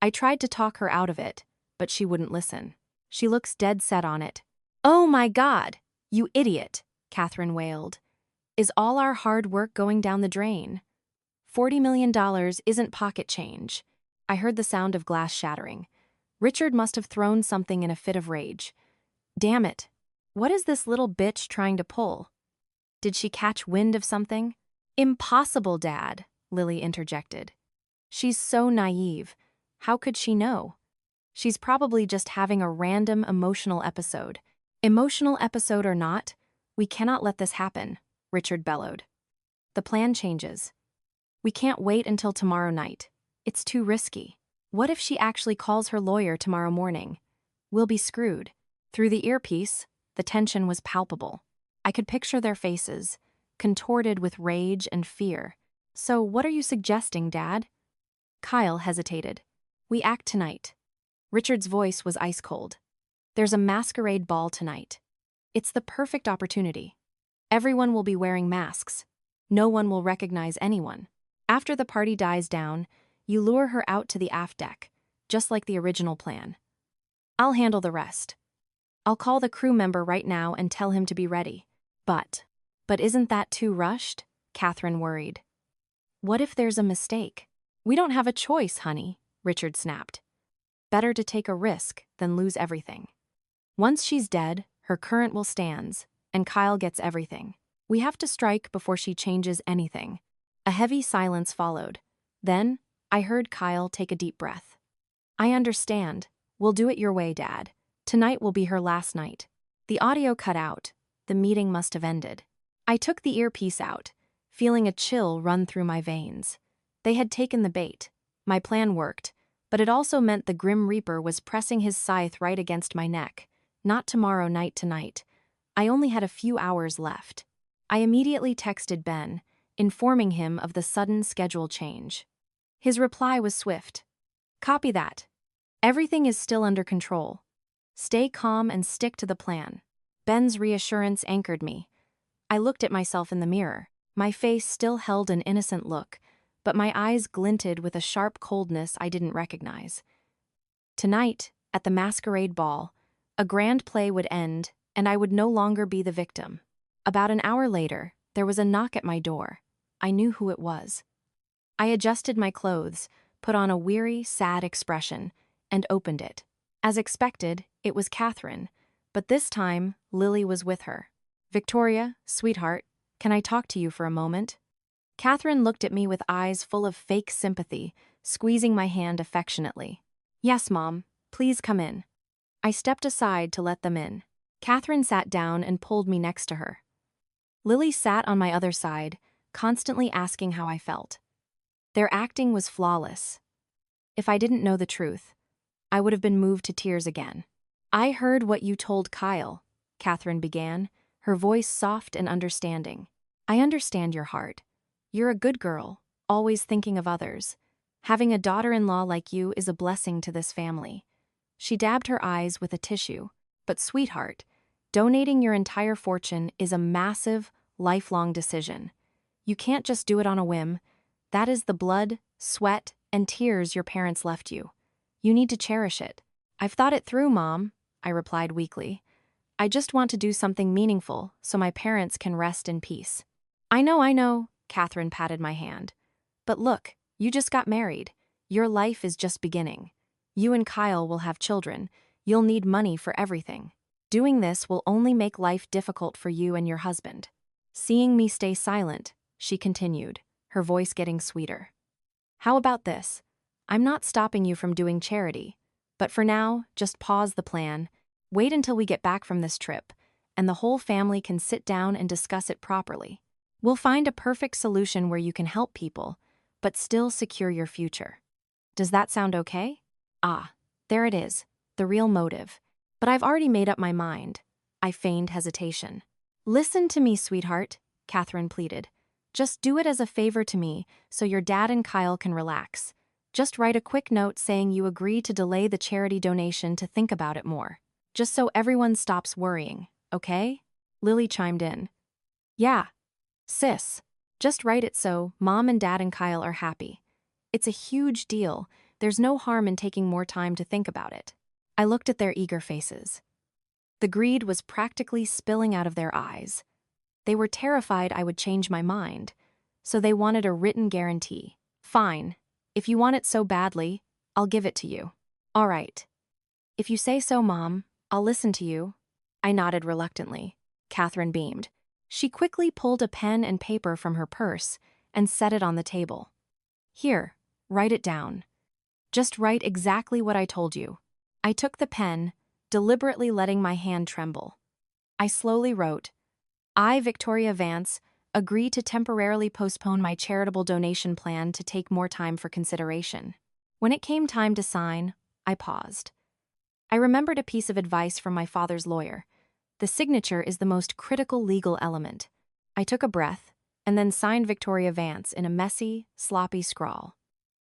I tried to talk her out of it, but she wouldn't listen. She looks dead set on it." Oh my God, you idiot, Catherine wailed. Is all our hard work going down the drain? $40 million isn't pocket change. I heard the sound of glass shattering. Richard must have thrown something in a fit of rage. Damn it. What is this little bitch trying to pull? Did she catch wind of something? Impossible, Dad, Lily interjected. She's so naive. How could she know? She's probably just having a random emotional episode. Emotional episode or not, we cannot let this happen, Richard bellowed. The plan changes. We can't wait until tomorrow night. It's too risky. What if she actually calls her lawyer tomorrow morning? We'll be screwed. Through the earpiece, the tension was palpable. I could picture their faces, contorted with rage and fear. So what are you suggesting, Dad? Kyle hesitated. We act tonight. Richard's voice was ice cold. There's a masquerade ball tonight. It's the perfect opportunity. Everyone will be wearing masks. No one will recognize anyone. After the party dies down, you lure her out to the aft deck, just like the original plan. I'll handle the rest. I'll call the crew member right now and tell him to be ready. But isn't that too rushed? Catherine worried. What if there's a mistake? We don't have a choice, honey, Richard snapped. Better to take a risk than lose everything. Once she's dead, her current will stands, and Kyle gets everything. We have to strike before she changes anything. A heavy silence followed. Then, I heard Kyle take a deep breath. I understand. We'll do it your way, Dad. Tonight will be her last night. The audio cut out. The meeting must have ended. I took the earpiece out, feeling a chill run through my veins. They had taken the bait. My plan worked, but it also meant the Grim Reaper was pressing his scythe right against my neck. Not tomorrow night tonight. I only had a few hours left. I immediately texted Ben, informing him of the sudden schedule change. His reply was swift. Copy that. Everything is still under control. Stay calm and stick to the plan. Ben's reassurance anchored me. I looked at myself in the mirror. My face still held an innocent look, but my eyes glinted with a sharp coldness I didn't recognize. Tonight, at the masquerade ball, a grand play would end, and I would no longer be the victim. About an hour later, there was a knock at my door. I knew who it was. I adjusted my clothes, put on a weary, sad expression, and opened it. As expected, it was Catherine, but this time, Lily was with her. Victoria, sweetheart, can I talk to you for a moment? Catherine looked at me with eyes full of fake sympathy, squeezing my hand affectionately. Yes, Mom, please come in. I stepped aside to let them in. Catherine sat down and pulled me next to her. Lily sat on my other side, constantly asking how I felt. Their acting was flawless. If I didn't know the truth, I would have been moved to tears again. I heard what you told Kyle, Catherine began, her voice soft and understanding. I understand your heart. You're a good girl, always thinking of others. Having a daughter-in-law like you is a blessing to this family. She dabbed her eyes with a tissue. But sweetheart, donating your entire fortune is a massive, lifelong decision. You can't just do it on a whim. That is the blood, sweat, and tears your parents left you. You need to cherish it. I've thought it through, Mom, I replied weakly. I just want to do something meaningful so my parents can rest in peace. I know, Catherine patted my hand. But look, you just got married. Your life is just beginning. You and Kyle will have children. You'll need money for everything. Doing this will only make life difficult for you and your husband. Seeing me stay silent, she continued, her voice getting sweeter. How about this? I'm not stopping you from doing charity. But for now, just pause the plan. Wait until we get back from this trip, and the whole family can sit down and discuss it properly. We'll find a perfect solution where you can help people, but still secure your future. Does that sound okay? Ah, there it is, the real motive. But I've already made up my mind. I feigned hesitation. Listen to me, sweetheart, Catherine pleaded. Just do it as a favor to me so your dad and Kyle can relax. Just write a quick note saying you agree to delay the charity donation to think about it more. Just so everyone stops worrying, okay? Lily chimed in. Yeah, sis. Just write it so Mom and Dad and Kyle are happy. It's a huge deal. There's no harm in taking more time to think about it. I looked at their eager faces. The greed was practically spilling out of their eyes. They were terrified I would change my mind, so they wanted a written guarantee. Fine. If you want it so badly, I'll give it to you. All right. If you say so, Mom, I'll listen to you. I nodded reluctantly. Catherine beamed. She quickly pulled a pen and paper from her purse and set it on the table. Here, write it down. Just write exactly what I told you. I took the pen, deliberately letting my hand tremble. I slowly wrote, I, Victoria Vance, agree to temporarily postpone my charitable donation plan to take more time for consideration. When it came time to sign, I paused. I remembered a piece of advice from my father's lawyer. The signature is the most critical legal element. I took a breath and then signed Victoria Vance in a messy, sloppy scrawl.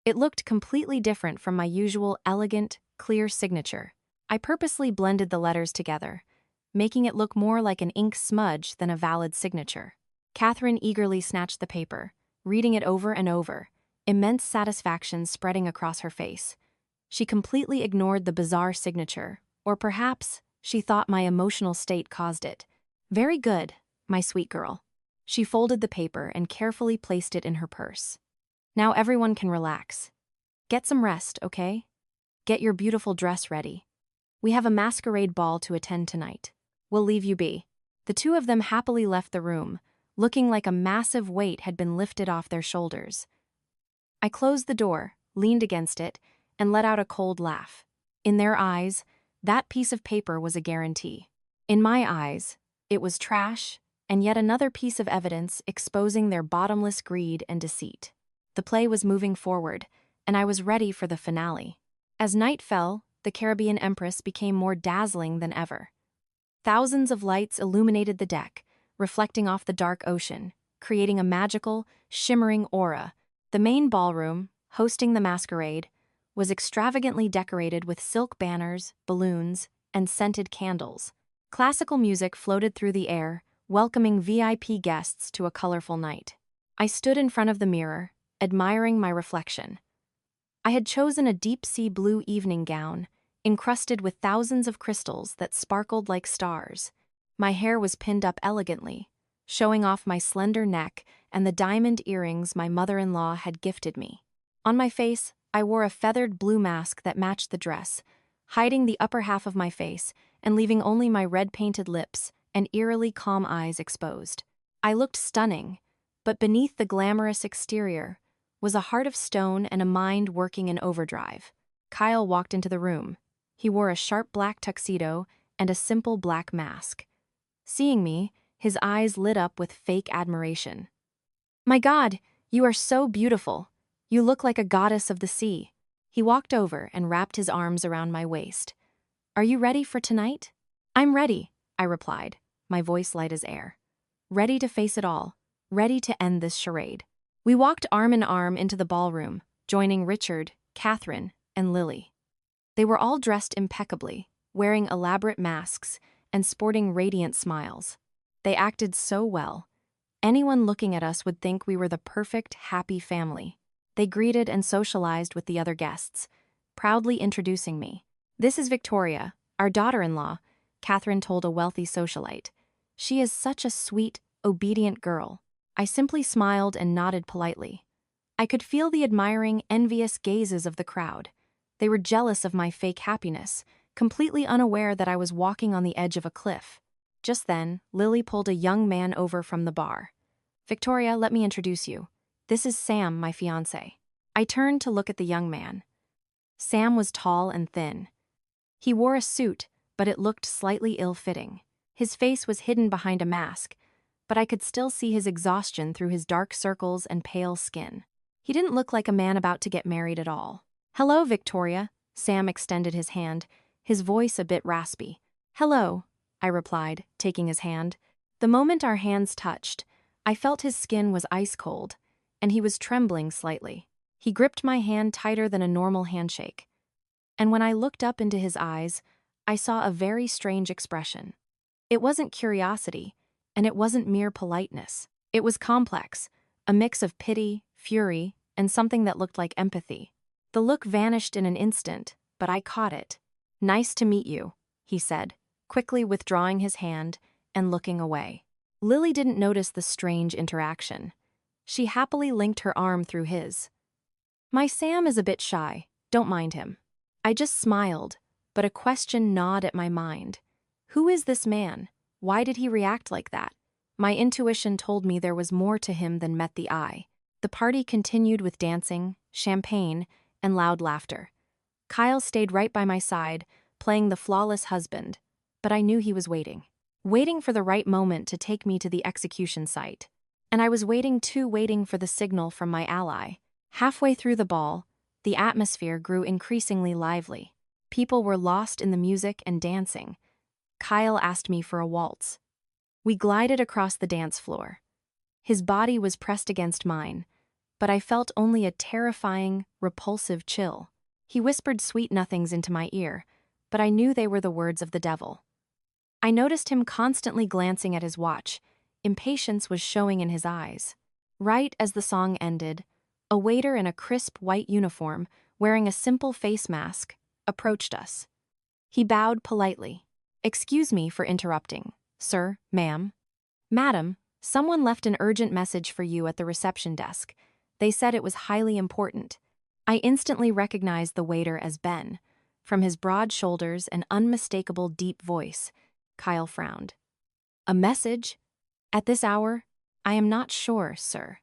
It looked completely different from my usual elegant, clear signature. I purposely blended the letters together, making it look more like an ink smudge than a valid signature. Catherine eagerly snatched the paper, reading it over and over, immense satisfaction spreading across her face. She completely ignored the bizarre signature, or perhaps she thought my emotional state caused it. Very good, my sweet girl. She folded the paper and carefully placed it in her purse. Now everyone can relax. Get some rest, okay? Get your beautiful dress ready. We have a masquerade ball to attend tonight. We'll leave you be. The two of them happily left the room, looking like a massive weight had been lifted off their shoulders. I closed the door, leaned against it, and let out a cold laugh. In their eyes, that piece of paper was a guarantee. In my eyes, it was trash, and yet another piece of evidence exposing their bottomless greed and deceit. The play was moving forward, and I was ready for the finale. As night fell, the Caribbean Empress became more dazzling than ever. Thousands of lights illuminated the deck, reflecting off the dark ocean, creating a magical, shimmering aura. The main ballroom, hosting the masquerade, was extravagantly decorated with silk banners, balloons, and scented candles. Classical music floated through the air, welcoming VIP guests to a colorful night. I stood in front of the mirror, admiring my reflection. I had chosen a deep-sea blue evening gown, encrusted with thousands of crystals that sparkled like stars. My hair was pinned up elegantly, showing off my slender neck and the diamond earrings my mother-in-law had gifted me. On my face, I wore a feathered blue mask that matched the dress, hiding the upper half of my face and leaving only my red-painted lips and eerily calm eyes exposed. I looked stunning, but beneath the glamorous exterior was a heart of stone and a mind working in overdrive. Kyle walked into the room. He wore a sharp black tuxedo and a simple black mask. Seeing me, his eyes lit up with fake admiration. My God, you are so beautiful. You look like a goddess of the sea. He walked over and wrapped his arms around my waist. Are you ready for tonight? I'm ready, I replied, my voice light as air. Ready to face it all, ready to end this charade. We walked arm in arm into the ballroom, joining Richard, Catherine, and Lily. They were all dressed impeccably, wearing elaborate masks and sporting radiant smiles. They acted so well. Anyone looking at us would think we were the perfect, happy family. They greeted and socialized with the other guests, proudly introducing me. This is Victoria, our daughter-in-law, Catherine told a wealthy socialite. She is such a sweet, obedient girl. I simply smiled and nodded politely. I could feel the admiring, envious gazes of the crowd. They were jealous of my fake happiness, completely unaware that I was walking on the edge of a cliff. Just then, Lily pulled a young man over from the bar. Victoria, let me introduce you. This is Sam, my fiancé. I turned to look at the young man. Sam was tall and thin. He wore a suit, but it looked slightly ill-fitting. His face was hidden behind a mask, but I could still see his exhaustion through his dark circles and pale skin. He didn't look like a man about to get married at all. Hello, Victoria. Sam extended his hand, his voice a bit raspy. Hello, I replied, taking his hand. The moment our hands touched, I felt his skin was ice cold, and he was trembling slightly. He gripped my hand tighter than a normal handshake. And when I looked up into his eyes, I saw a very strange expression. It wasn't curiosity, and it wasn't mere politeness. It was complex, a mix of pity, fury, and something that looked like empathy. The look vanished in an instant, but I caught it. Nice to meet you, he said, quickly withdrawing his hand and looking away. Lily didn't notice the strange interaction. She happily linked her arm through his. My Sam is a bit shy, don't mind him. I just smiled, but a question gnawed at my mind. Who is this man? Why did he react like that? My intuition told me there was more to him than met the eye. The party continued with dancing, champagne, and loud laughter. Kyle stayed right by my side, playing the flawless husband, but I knew he was waiting for the right moment to take me to the execution site. And I was waiting for the signal from my ally. Halfway through the ball, the atmosphere grew increasingly lively. People were lost in the music and dancing. Kyle asked me for a waltz. We glided across the dance floor. His body was pressed against mine, but I felt only a terrifying, repulsive chill. He whispered sweet nothings into my ear, but I knew they were the words of the devil. I noticed him constantly glancing at his watch. Impatience was showing in his eyes. Right as the song ended, a waiter in a crisp white uniform, wearing a simple face mask, approached us. He bowed politely. "Excuse me for interrupting, sir, ma'am." "Madam, someone left an urgent message for you at the reception desk. They said it was highly important." I instantly recognized the waiter as Ben. From his broad shoulders and unmistakable deep voice, Kyle frowned. "A message? At this hour? I am not sure, sir."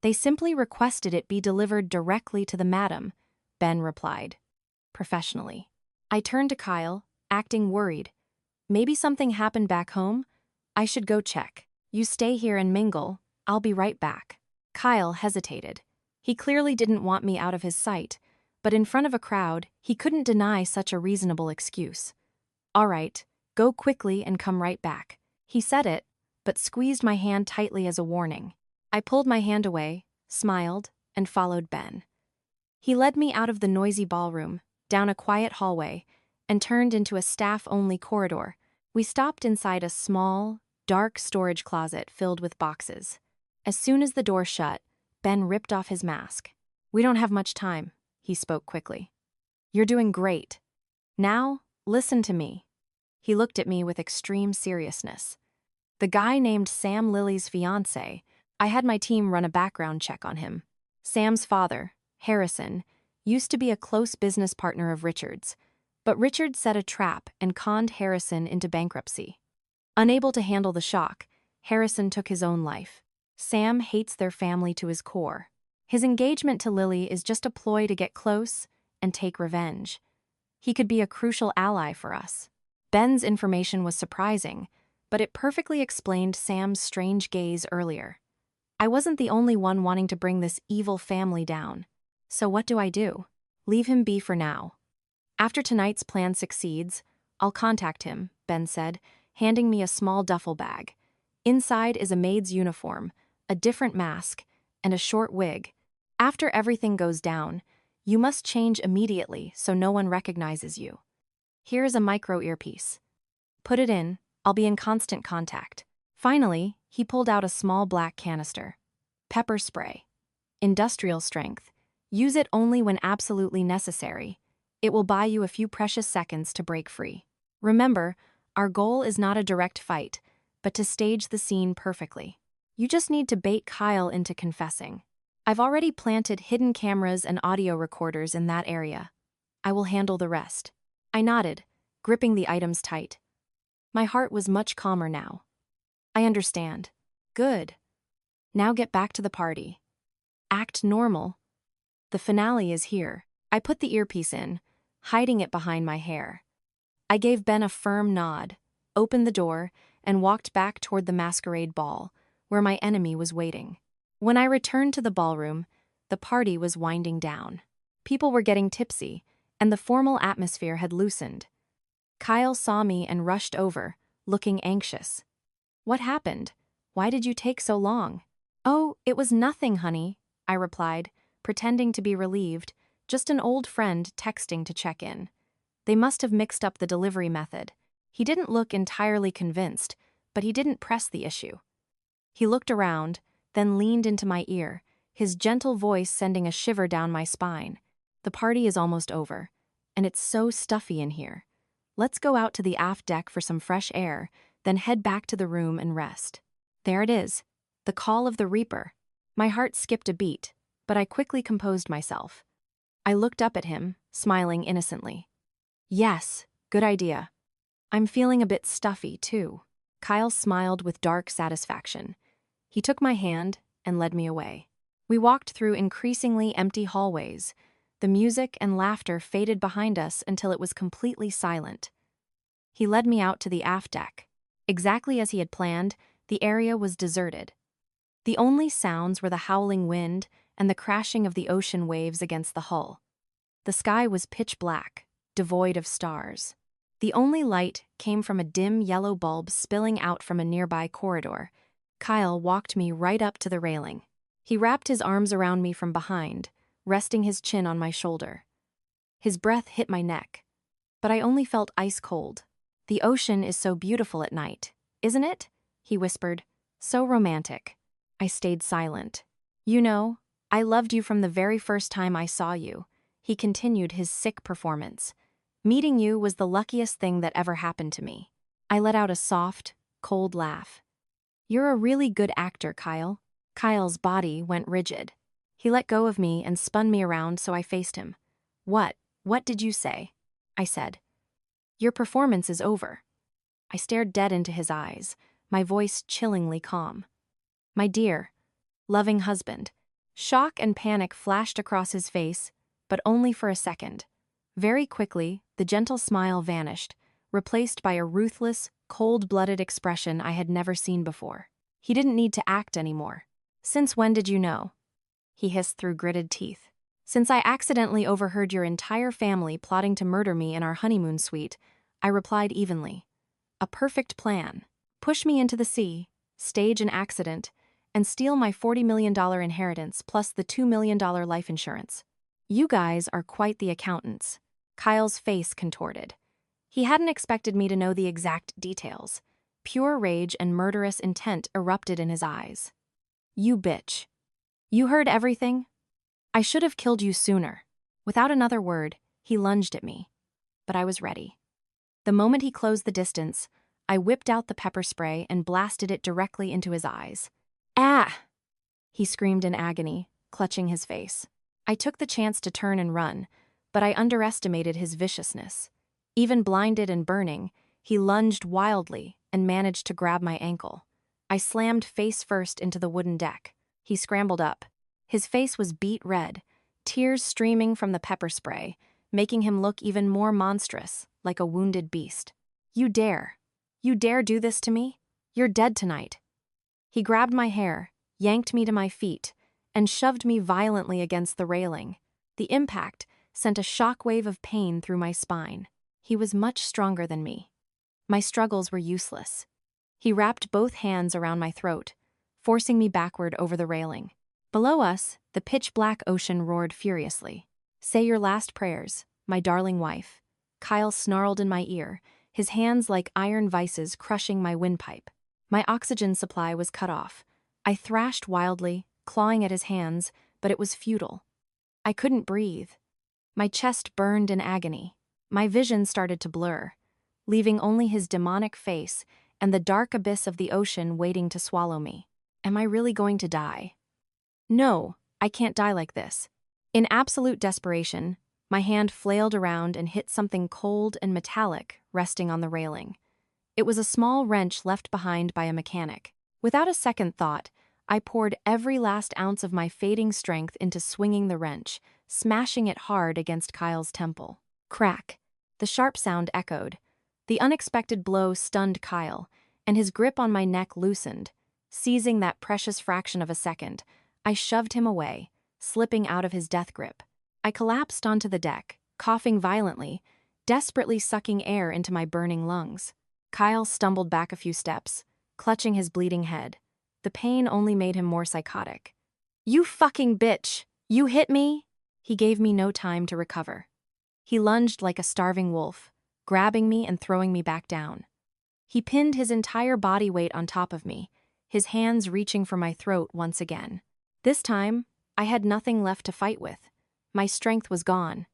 "They simply requested it be delivered directly to the madam," Ben replied, professionally. I turned to Kyle, acting worried. "Maybe something happened back home? I should go check. You stay here and mingle, I'll be right back." Kyle hesitated. He clearly didn't want me out of his sight, but in front of a crowd, he couldn't deny such a reasonable excuse. "All right, go quickly and come right back." He said it, but squeezed my hand tightly as a warning. I pulled my hand away, smiled, and followed Ben. He led me out of the noisy ballroom, down a quiet hallway, and turned into a staff-only corridor. We stopped inside a small, dark storage closet filled with boxes. As soon as the door shut, Ben ripped off his mask. "We don't have much time," he spoke quickly. "You're doing great. Now, listen to me." He looked at me with extreme seriousness. "The guy named Sam Lily's fiancé, I had my team run a background check on him. Sam's father, Harrison, used to be a close business partner of Richard's, but Richard set a trap and conned Harrison into bankruptcy. Unable to handle the shock, Harrison took his own life. Sam hates their family to his core. His engagement to Lily is just a ploy to get close and take revenge. He could be a crucial ally for us." Ben's information was surprising, but it perfectly explained Sam's strange gaze earlier. I wasn't the only one wanting to bring this evil family down. So what do I do? Leave him be for now. After tonight's plan succeeds, I'll contact him, Ben said, handing me a small duffel bag. Inside is a maid's uniform, a different mask, and a short wig. After everything goes down, you must change immediately so no one recognizes you. Here is a micro earpiece. Put it in, I'll be in constant contact. Finally, he pulled out a small black canister. Pepper spray. Industrial strength. Use it only when absolutely necessary. It will buy you a few precious seconds to break free. Remember, our goal is not a direct fight, but to stage the scene perfectly. You just need to bait Kyle into confessing. I've already planted hidden cameras and audio recorders in that area. I will handle the rest. I nodded, gripping the items tight. My heart was much calmer now. I understand. Good. Now get back to the party. Act normal. The finale is here. I put the earpiece in, hiding it behind my hair. I gave Ben a firm nod, opened the door, and walked back toward the masquerade ball, where my enemy was waiting. When I returned to the ballroom, the party was winding down. People were getting tipsy, and the formal atmosphere had loosened. Kyle saw me and rushed over, looking anxious. "What happened? Why did you take so long?" "Oh, it was nothing, honey," I replied, pretending to be relieved, just an old friend texting to check in. They must have mixed up the delivery method. He didn't look entirely convinced, but he didn't press the issue. He looked around, then leaned into my ear, his gentle voice sending a shiver down my spine. "The party is almost over, and it's so stuffy in here. Let's go out to the aft deck for some fresh air, then head back to the room and rest. There it is, the call of the Reaper. My heart skipped a beat, but I quickly composed myself. I looked up at him, smiling innocently. Yes, good idea. I'm feeling a bit stuffy, too. Kyle smiled with dark satisfaction. He took my hand and led me away. We walked through increasingly empty hallways. The music and laughter faded behind us until it was completely silent. He led me out to the aft deck. Exactly as he had planned, the area was deserted. The only sounds were the howling wind and the crashing of the ocean waves against the hull. The sky was pitch black, devoid of stars. The only light came from a dim yellow bulb spilling out from a nearby corridor. Kyle walked me right up to the railing. He wrapped his arms around me from behind, resting his chin on my shoulder. His breath hit my neck, but I only felt ice cold. The ocean is so beautiful at night, isn't it? He whispered. So romantic. I stayed silent. You know, I loved you from the very first time I saw you. He continued his sick performance. Meeting you was the luckiest thing that ever happened to me. I let out a soft, cold laugh. You're a really good actor, Kyle. Kyle's body went rigid. He let go of me and spun me around so I faced him. What did you say? I said. Your performance is over. I stared dead into his eyes, my voice chillingly calm. My dear, loving husband. Shock and panic flashed across his face, but only for a second. Very quickly, the gentle smile vanished, replaced by a ruthless, cold-blooded expression I had never seen before. He didn't need to act anymore. Since when did you know? He hissed through gritted teeth. Since I accidentally overheard your entire family plotting to murder me in our honeymoon suite, I replied evenly. A perfect plan. Push me into the sea, stage an accident, and steal my $40 million inheritance plus the $2 million life insurance. You guys are quite the accountants. Kyle's face contorted. He hadn't expected me to know the exact details. Pure rage and murderous intent erupted in his eyes. You bitch. You heard everything? I should have killed you sooner. Without another word, he lunged at me. But I was ready. The moment he closed the distance, I whipped out the pepper spray and blasted it directly into his eyes. Ah! He screamed in agony, clutching his face. I took the chance to turn and run, but I underestimated his viciousness. Even blinded and burning, he lunged wildly and managed to grab my ankle. I slammed face first into the wooden deck. He scrambled up. His face was beet red, tears streaming from the pepper spray, making him look even more monstrous, like a wounded beast. You dare do this to me? You're dead tonight. He grabbed my hair, yanked me to my feet, and shoved me violently against the railing. The impact sent a shockwave of pain through my spine. He was much stronger than me. My struggles were useless. He wrapped both hands around my throat, forcing me backward over the railing. Below us, the pitch-black ocean roared furiously. Say your last prayers, my darling wife. Kyle snarled in my ear, his hands like iron vices crushing my windpipe. My oxygen supply was cut off. I thrashed wildly, clawing at his hands, but it was futile. I couldn't breathe. My chest burned in agony. My vision started to blur, leaving only his demonic face and the dark abyss of the ocean waiting to swallow me. Am I really going to die? No, I can't die like this. In absolute desperation, my hand flailed around and hit something cold and metallic resting on the railing. It was a small wrench left behind by a mechanic. Without a second thought, I poured every last ounce of my fading strength into swinging the wrench, smashing it hard against Kyle's temple. Crack! The sharp sound echoed. The unexpected blow stunned Kyle, and his grip on my neck loosened. Seizing that precious fraction of a second, I shoved him away, slipping out of his death grip. I collapsed onto the deck, coughing violently, desperately sucking air into my burning lungs. Kyle stumbled back a few steps, clutching his bleeding head. The pain only made him more psychotic. You fucking bitch! You hit me? He gave me no time to recover. He lunged like a starving wolf, grabbing me and throwing me back down. He pinned his entire body weight on top of me, his hands reaching for my throat once again. This time, I had nothing left to fight with. My strength was gone.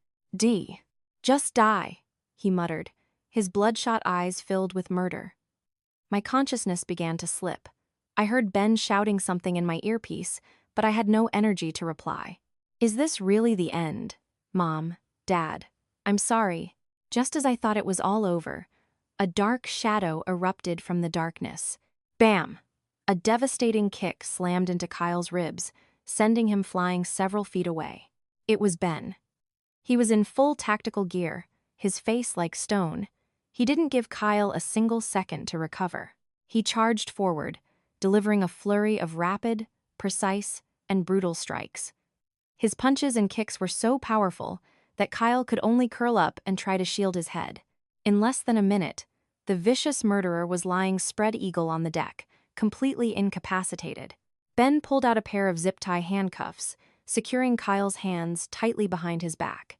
Just die, he muttered, his bloodshot eyes filled with murder. My consciousness began to slip. I heard Ben shouting something in my earpiece, but I had no energy to reply. Is this really the end? Mom, Dad, I'm sorry. Just as I thought it was all over, a dark shadow erupted from the darkness. Bam! A devastating kick slammed into Kyle's ribs, sending him flying several feet away. It was Ben. He was in full tactical gear, his face like stone. He didn't give Kyle a single second to recover. He charged forward, delivering a flurry of rapid, precise, and brutal strikes. His punches and kicks were so powerful that Kyle could only curl up and try to shield his head. In less than a minute, the vicious murderer was lying spread eagle on the deck, completely incapacitated. Ben pulled out a pair of zip-tie handcuffs, securing Kyle's hands tightly behind his back.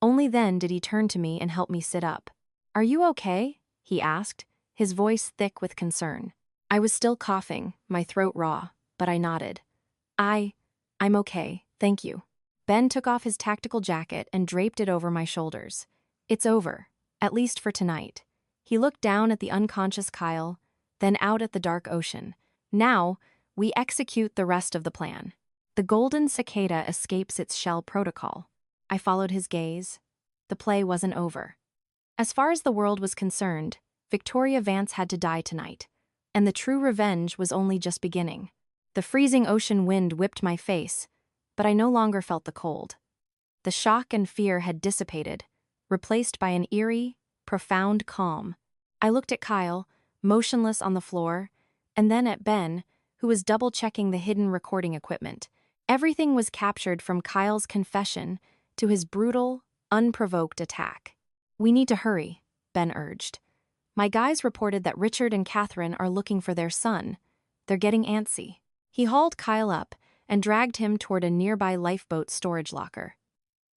Only then did he turn to me and help me sit up. Are you okay? He asked, his voice thick with concern. I was still coughing, my throat raw, but I nodded. I'm okay, thank you. Ben took off his tactical jacket and draped it over my shoulders. It's over, at least for tonight. He looked down at the unconscious Kyle, then out at the dark ocean. Now, we execute the rest of the plan. The golden cicada escapes its shell protocol. I followed his gaze. The play wasn't over. As far as the world was concerned, Victoria Vance had to die tonight, and the true revenge was only just beginning. The freezing ocean wind whipped my face, but I no longer felt the cold. The shock and fear had dissipated, replaced by an eerie, profound calm. I looked at Kyle, motionless on the floor, and then at Ben, who was double-checking the hidden recording equipment. Everything was captured from Kyle's confession to his brutal, unprovoked attack. We need to hurry, Ben urged. My guys reported that Richard and Catherine are looking for their son. They're getting antsy. He hauled Kyle up and dragged him toward a nearby lifeboat storage locker.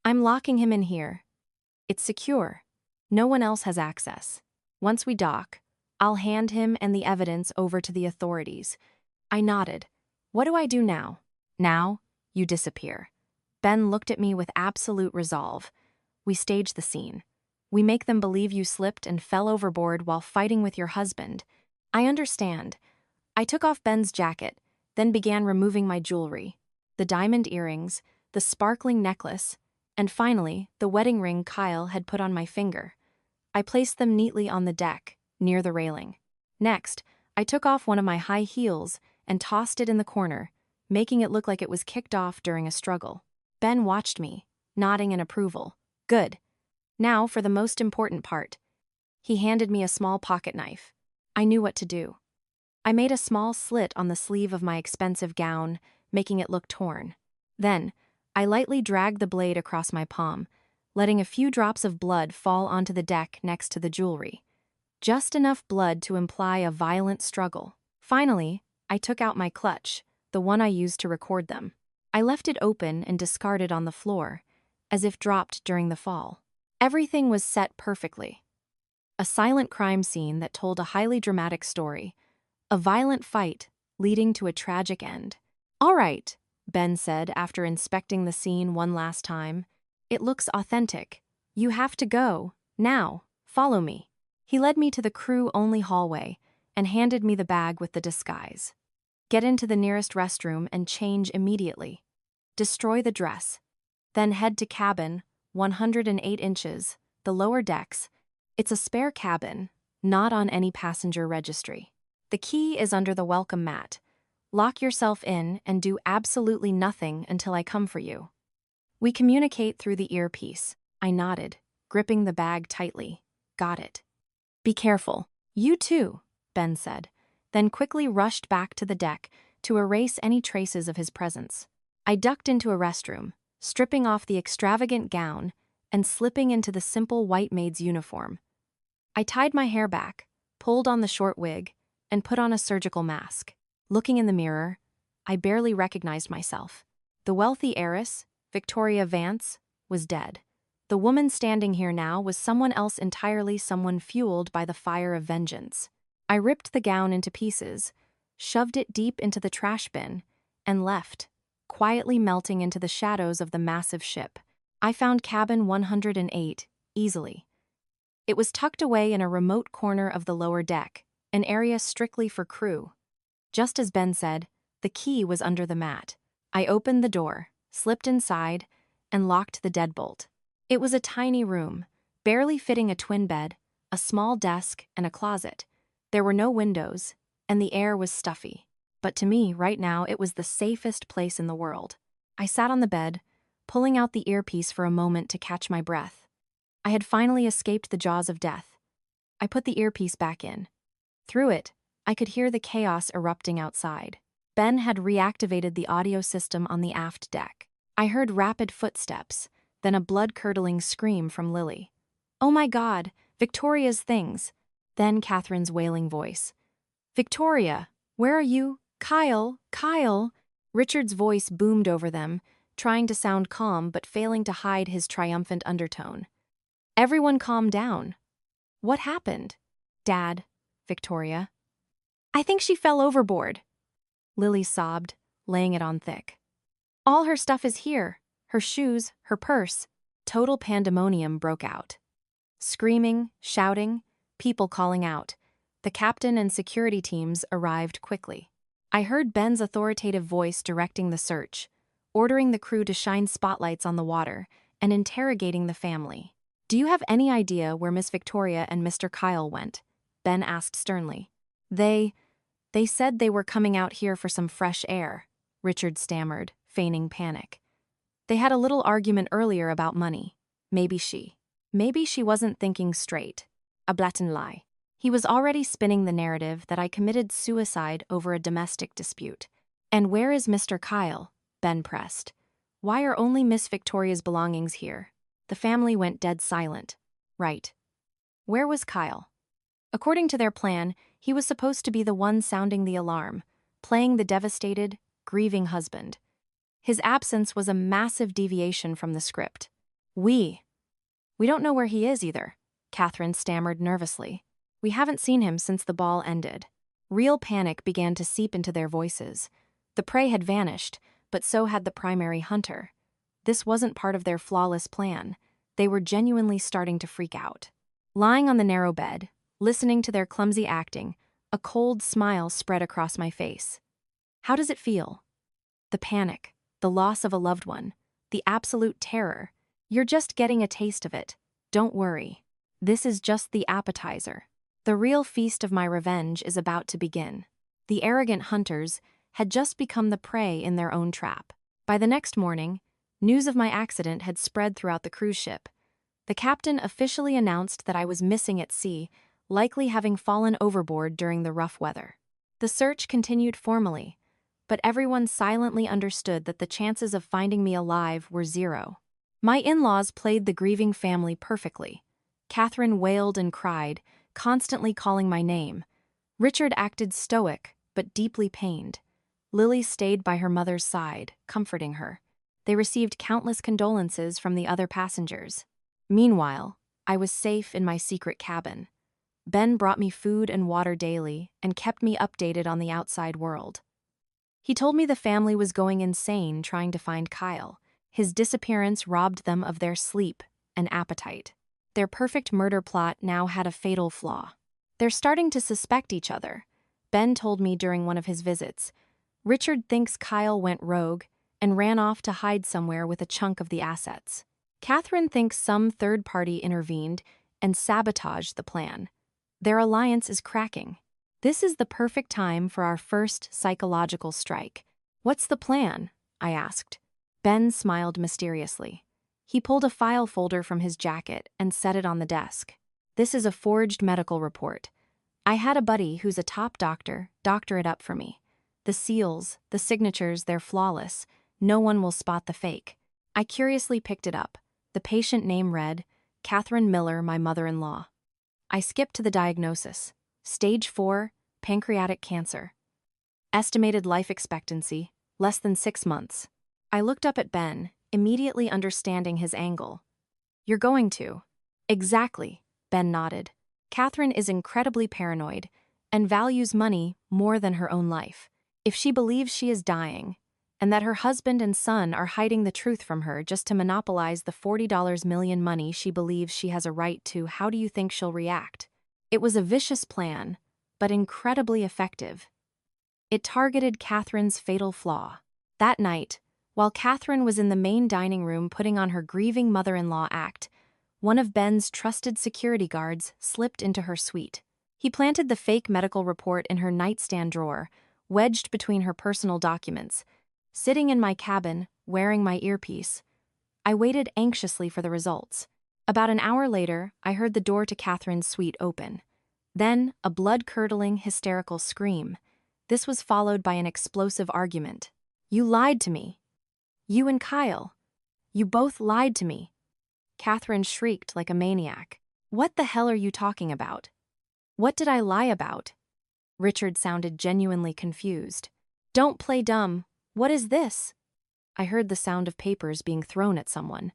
I'm locking him in here. It's secure. No one else has access. Once we dock, I'll hand him and the evidence over to the authorities. I nodded. What do I do now? Now, you disappear. Ben looked at me with absolute resolve. We stage the scene. We make them believe you slipped and fell overboard while fighting with your husband. I understand. I took off Ben's jacket, then began removing my jewelry. The diamond earrings, the sparkling necklace, and finally, the wedding ring Kyle had put on my finger. I placed them neatly on the deck, near the railing. Next, I took off one of my high heels and tossed it in the corner, making it look like it was kicked off during a struggle. Ben watched me, nodding in approval. Good. Now for the most important part. He handed me a small pocket knife. I knew what to do. I made a small slit on the sleeve of my expensive gown, making it look torn. Then, I lightly dragged the blade across my palm, letting a few drops of blood fall onto the deck next to the jewelry. Just enough blood to imply a violent struggle. Finally, I took out my clutch, the one I used to record them. I left it open and discarded on the floor, as if dropped during the fall. Everything was set perfectly. A silent crime scene that told a highly dramatic story. A violent fight leading to a tragic end. All right, Ben said after inspecting the scene one last time. It looks authentic. You have to go. Now, follow me. He led me to the crew-only hallway and handed me the bag with the disguise. Get into the nearest restroom and change immediately. Destroy the dress. Then head to cabin, 108 inches, the lower decks. It's a spare cabin, not on any passenger registry. The key is under the welcome mat. Lock yourself in and do absolutely nothing until I come for you. We communicate through the earpiece. I nodded, gripping the bag tightly. Got it. Be careful. You too, Ben said, then quickly rushed back to the deck to erase any traces of his presence. I ducked into a restroom, stripping off the extravagant gown and slipping into the simple white maid's uniform. I tied my hair back, pulled on the short wig, and put on a surgical mask. Looking in the mirror, I barely recognized myself. The wealthy heiress, Victoria Vance, was dead. The woman standing here now was someone else entirely, someone fueled by the fire of vengeance. I ripped the gown into pieces, shoved it deep into the trash bin, and left, quietly melting into the shadows of the massive ship. I found cabin 108, easily. It was tucked away in a remote corner of the lower deck, an area strictly for crew. Just as Ben said, the key was under the mat. I opened the door, slipped inside, and locked the deadbolt. It was a tiny room, barely fitting a twin bed, a small desk, and a closet. There were no windows, and the air was stuffy. But to me, right now, it was the safest place in the world. I sat on the bed, pulling out the earpiece for a moment to catch my breath. I had finally escaped the jaws of death. I put the earpiece back in. Through it, I could hear the chaos erupting outside. Ben had reactivated the audio system on the aft deck. I heard rapid footsteps, then a blood-curdling scream from Lily. "Oh my God, Victoria's things!" Then Catherine's wailing voice. "Victoria, where are you? Kyle, Kyle!" Richard's voice boomed over them, trying to sound calm but failing to hide his triumphant undertone. Everyone calmed down. "What happened?" "Dad," Victoria. "I think she fell overboard," Lily sobbed, laying it on thick. "All her stuff is here, her shoes, her purse." Total pandemonium broke out. Screaming, shouting, people calling out. The captain and security teams arrived quickly. I heard Ben's authoritative voice directing the search, ordering the crew to shine spotlights on the water, and interrogating the family. "Do you have any idea where Miss Victoria and Mr. Kyle went?" Ben asked sternly. They said they were coming out here for some fresh air," Richard stammered, feigning panic. "They had a little argument earlier about money. Maybe she wasn't thinking straight." A blatant lie. He was already spinning the narrative that I committed suicide over a domestic dispute. "And where is Mr. Kyle?" Ben pressed. "Why are only Miss Victoria's belongings here?" The family went dead silent. "Right. Where was Kyle?" According to their plan, he was supposed to be the one sounding the alarm, playing the devastated, grieving husband. His absence was a massive deviation from the script. We don't know where he is either," Catherine stammered nervously. "We haven't seen him since the ball ended." Real panic began to seep into their voices. The prey had vanished, but so had the primary hunter. This wasn't part of their flawless plan. They were genuinely starting to freak out. Lying on the narrow bed, listening to their clumsy acting, a cold smile spread across my face. How does it feel? The panic, the loss of a loved one, the absolute terror. You're just getting a taste of it. Don't worry. This is just the appetizer. The real feast of my revenge is about to begin. The arrogant hunters had just become the prey in their own trap. By the next morning, news of my accident had spread throughout the cruise ship. The captain officially announced that I was missing at sea, likely having fallen overboard during the rough weather. The search continued formally, but everyone silently understood that the chances of finding me alive were zero. My in-laws played the grieving family perfectly. Catherine wailed and cried, constantly calling my name. Richard acted stoic, but deeply pained. Lily stayed by her mother's side, comforting her. They received countless condolences from the other passengers. Meanwhile, I was safe in my secret cabin. Ben brought me food and water daily and kept me updated on the outside world. He told me the family was going insane trying to find Kyle. His disappearance robbed them of their sleep and appetite. Their perfect murder plot now had a fatal flaw. They're starting to suspect each other. Ben told me during one of his visits. Richard thinks Kyle went rogue and ran off to hide somewhere with a chunk of the assets. Catherine thinks some third party intervened and sabotaged the plan. Their alliance is cracking. This is the perfect time for our first psychological strike. "What's the plan?" I asked. Ben smiled mysteriously. He pulled a file folder from his jacket and set it on the desk. "This is a forged medical report. I had a buddy who's a top doctor doctor it up for me. The seals, the signatures, they're flawless. No one will spot the fake." I curiously picked it up. The patient name read, Catherine Miller, my mother-in-law. I skipped to the diagnosis. Stage 4, pancreatic cancer. Estimated life expectancy, less than 6 months. I looked up at Ben, immediately understanding his angle. "You're going to." "Exactly," Ben nodded. "Catherine is incredibly paranoid and values money more than her own life. If she believes she is dying, and that her husband and son are hiding the truth from her just to monopolize the $40 million money she believes she has a right to. How do you think she'll react? It was a vicious plan, but incredibly effective. It targeted Catherine's fatal flaw. That night, while Catherine was in the main dining room putting on her grieving mother-in-law act, one of Ben's trusted security guards slipped into her suite. He planted the fake medical report in her nightstand drawer, wedged between her personal documents. Sitting in my cabin, wearing my earpiece, I waited anxiously for the results. About an hour later, I heard the door to Catherine's suite open. Then, a blood-curdling, hysterical scream. This was followed by an explosive argument. "You lied to me. You and Kyle. You both lied to me." Catherine shrieked like a maniac. "What the hell are you talking about? What did I lie about?" Richard sounded genuinely confused. "Don't play dumb. What is this?" I heard the sound of papers being thrown at someone.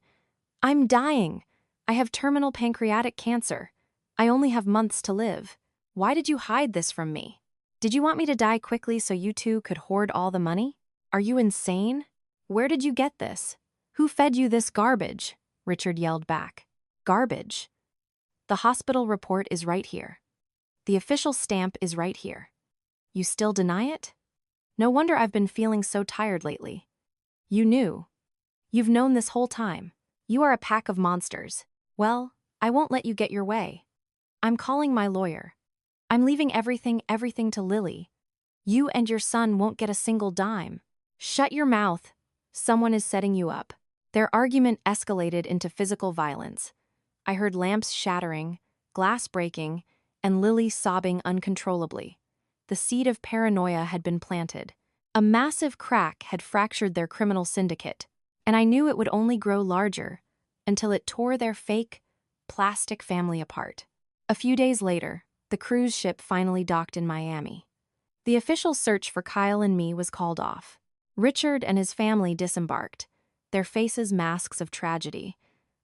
"I'm dying. I have terminal pancreatic cancer. I only have months to live. Why did you hide this from me? Did you want me to die quickly so you two could hoard all the money? Are you insane? Where did you get this? Who fed you this garbage?" Richard yelled back. "Garbage? The hospital report is right here. The official stamp is right here. You still deny it? No wonder I've been feeling so tired lately. You knew. You've known this whole time. You are a pack of monsters. Well, I won't let you get your way. I'm calling my lawyer. I'm leaving everything to Lily. You and your son won't get a single dime. Shut your mouth. Someone is setting you up." Their argument escalated into physical violence. I heard lamps shattering, glass breaking, and Lily sobbing uncontrollably. The seed of paranoia had been planted. A massive crack had fractured their criminal syndicate, and I knew it would only grow larger until it tore their fake, plastic family apart. A few days later, the cruise ship finally docked in Miami. The official search for Kyle and me was called off. Richard and his family disembarked, their faces masks of tragedy,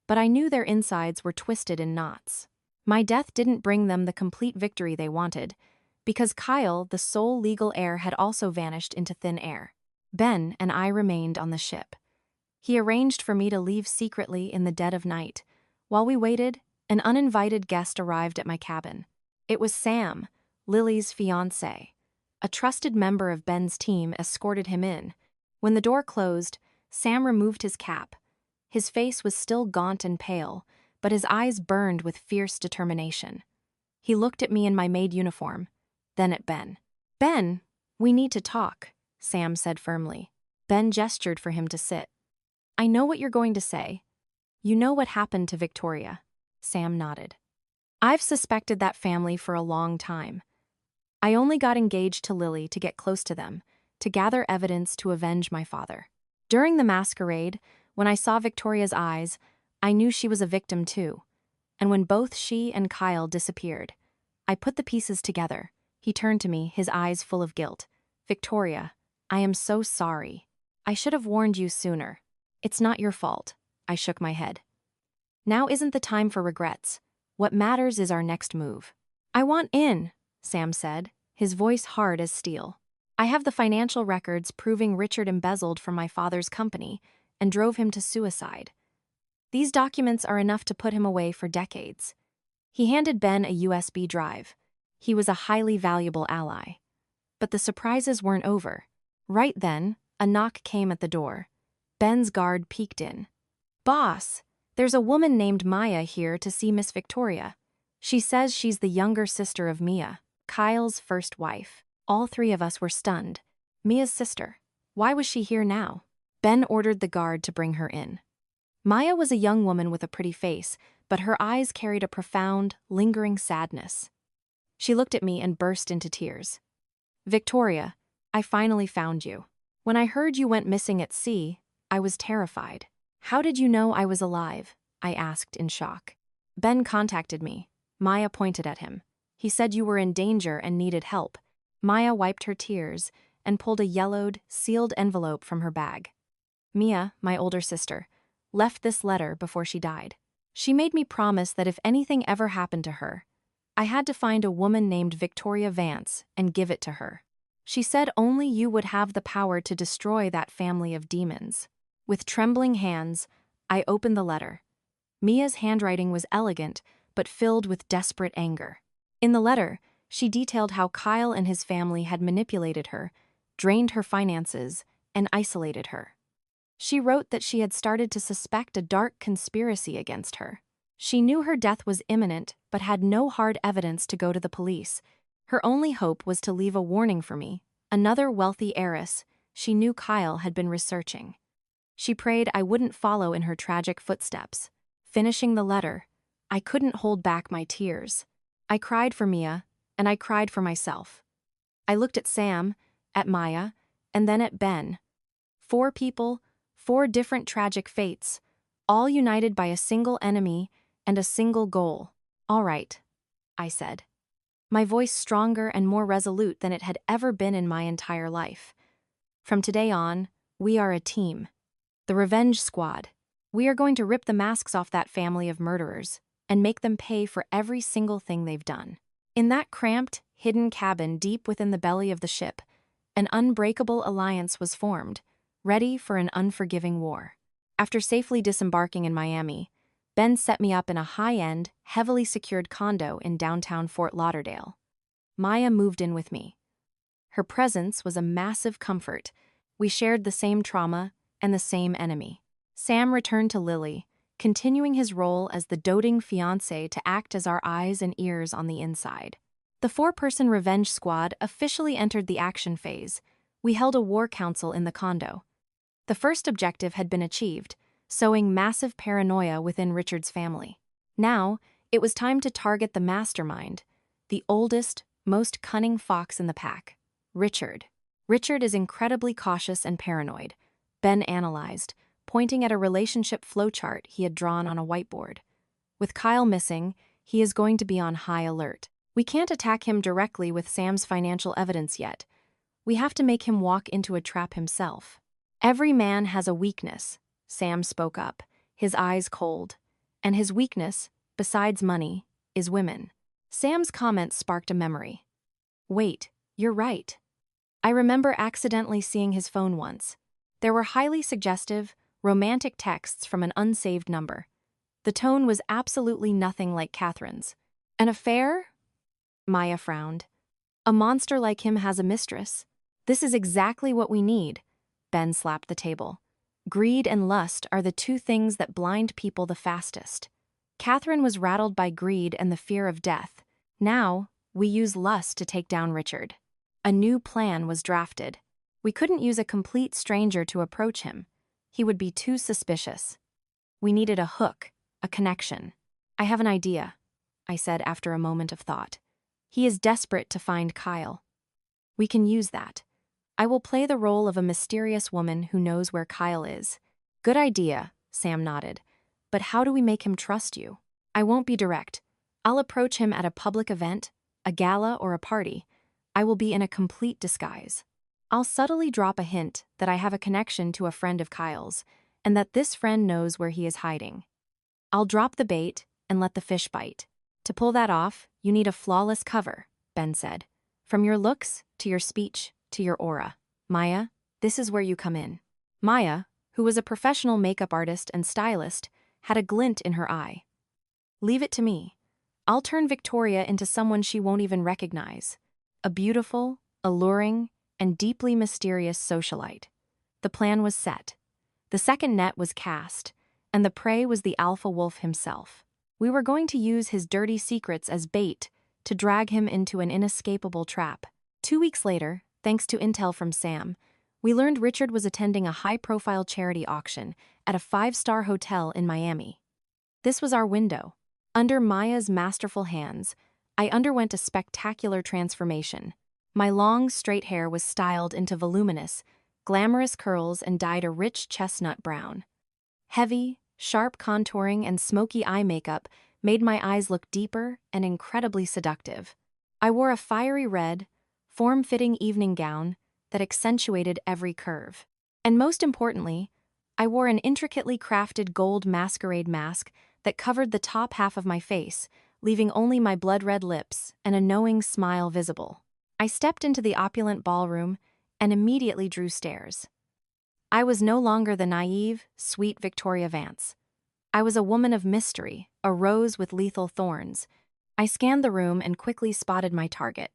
but I knew their insides were twisted in knots. My death didn't bring them the complete victory they wanted, because Kyle, the sole legal heir, had also vanished into thin air. Ben and I remained on the ship. He arranged for me to leave secretly in the dead of night. While we waited, an uninvited guest arrived at my cabin. It was Sam, Lily's fiancé. A trusted member of Ben's team escorted him in. When the door closed, Sam removed his cap. His face was still gaunt and pale, but his eyes burned with fierce determination. He looked at me in my maid uniform, then at Ben. "Ben, we need to talk," Sam said firmly. Ben gestured for him to sit. "I know what you're going to say. You know what happened to Victoria." Sam nodded. "I've suspected that family for a long time. I only got engaged to Lily to get close to them, to gather evidence to avenge my father. During the masquerade, when I saw Victoria's eyes, I knew she was a victim too. And when both she and Kyle disappeared, I put the pieces together." He turned to me, his eyes full of guilt. "Victoria, I am so sorry. I should have warned you sooner. It's not your fault." I shook my head. "Now isn't the time for regrets. What matters is our next move." "I want in," Sam said, his voice hard as steel. "I have the financial records proving Richard embezzled from my father's company and drove him to suicide. These documents are enough to put him away for decades." He handed Ben a USB drive. He was a highly valuable ally. But the surprises weren't over. Right then, a knock came at the door. Ben's guard peeked in. "Boss, there's a woman named Maya here to see Miss Victoria. She says she's the younger sister of Mia, Kyle's first wife." All three of us were stunned. Mia's sister. Why was she here now? Ben ordered the guard to bring her in. Maya was a young woman with a pretty face, but her eyes carried a profound, lingering sadness. She looked at me and burst into tears. "Victoria, I finally found you. When I heard you went missing at sea, I was terrified." "How did you know I was alive?" I asked in shock. "Ben contacted me." Maya pointed at him. "He said you were in danger and needed help." Maya wiped her tears and pulled a yellowed, sealed envelope from her bag. "Mia, my older sister, left this letter before she died. She made me promise that if anything ever happened to her, I had to find a woman named Victoria Vance and give it to her. She said only you would have the power to destroy that family of demons. With trembling hands, I opened the letter. Mia's handwriting was elegant, but filled with desperate anger. In the letter, she detailed how Kyle and his family had manipulated her, drained her finances, and isolated her. She wrote that she had started to suspect a dark conspiracy against her. She knew her death was imminent, but had no hard evidence to go to the police. Her only hope was to leave a warning for me, another wealthy heiress she knew Kyle had been researching. She prayed I wouldn't follow in her tragic footsteps. Finishing the letter, I couldn't hold back my tears. I cried for Mia, and I cried for myself. I looked at Sam, at Maya, and then at Ben. 4 people, 4 different tragic fates, all united by a single enemy and a single goal. All right, I said, my voice stronger and more resolute than it had ever been in my entire life. From today on, we are a team. The Revenge Squad. We are going to rip the masks off that family of murderers and make them pay for every single thing they've done. In that cramped, hidden cabin deep within the belly of the ship, an unbreakable alliance was formed, ready for an unforgiving war. After safely disembarking in Miami, Ben set me up in a high-end, heavily secured condo in downtown Fort Lauderdale. Maya moved in with me. Her presence was a massive comfort. We shared the same trauma and the same enemy. Sam returned to Lily, continuing his role as the doting fiancé to act as our eyes and ears on the inside. The 4-person Revenge Squad officially entered the action phase. We held a war council in the condo. The first objective had been achieved, sowing massive paranoia within Richard's family. Now, it was time to target the mastermind, the oldest, most cunning fox in the pack, Richard. Richard is incredibly cautious and paranoid, Ben analyzed, pointing at a relationship flowchart he had drawn on a whiteboard. With Kyle missing, he is going to be on high alert. We can't attack him directly with Sam's financial evidence yet. We have to make him walk into a trap himself. Every man has a weakness, Sam spoke up, his eyes cold. And his weakness, besides money, is women. Sam's comment sparked a memory. Wait, you're right. I remember accidentally seeing his phone once. There were highly suggestive, romantic texts from an unsaved number. The tone was absolutely nothing like Catherine's. An affair? Maya frowned. A monster like him has a mistress. This is exactly what we need. Ben slapped the table. Greed and lust are the 2 things that blind people the fastest. Catherine was rattled by greed and the fear of death. Now, we use lust to take down Richard. A new plan was drafted. We couldn't use a complete stranger to approach him. He would be too suspicious. We needed a hook, a connection. I have an idea, I said after a moment of thought. He is desperate to find Kyle. We can use that. I will play the role of a mysterious woman who knows where Kyle is. Good idea, Sam nodded. But how do we make him trust you? I won't be direct. I'll approach him at a public event, a gala or a party. I will be in a complete disguise. I'll subtly drop a hint that I have a connection to a friend of Kyle's, and that this friend knows where he is hiding. I'll drop the bait and let the fish bite. To pull that off, you need a flawless cover, Ben said. From your looks, to your speech, to your aura. Maya, this is where you come in. Maya, who was a professional makeup artist and stylist, had a glint in her eye. Leave it to me. I'll turn Victoria into someone she won't even recognize. A beautiful, alluring, and deeply mysterious socialite. The plan was set. The second net was cast, and the prey was the alpha wolf himself. We were going to use his dirty secrets as bait to drag him into an inescapable trap. 2 weeks later, thanks to intel from Sam, we learned Richard was attending a high-profile charity auction at a 5-star hotel in Miami. This was our window. Under Maya's masterful hands, I underwent a spectacular transformation. My long, straight hair was styled into voluminous, glamorous curls and dyed a rich chestnut brown. Heavy, sharp contouring and smoky eye makeup made my eyes look deeper and incredibly seductive. I wore a fiery red, form-fitting evening gown that accentuated every curve. And most importantly, I wore an intricately crafted gold masquerade mask that covered the top half of my face, leaving only my blood-red lips and a knowing smile visible. I stepped into the opulent ballroom and immediately drew stares. I was no longer the naive, sweet Victoria Vance. I was a woman of mystery, a rose with lethal thorns. I scanned the room and quickly spotted my target.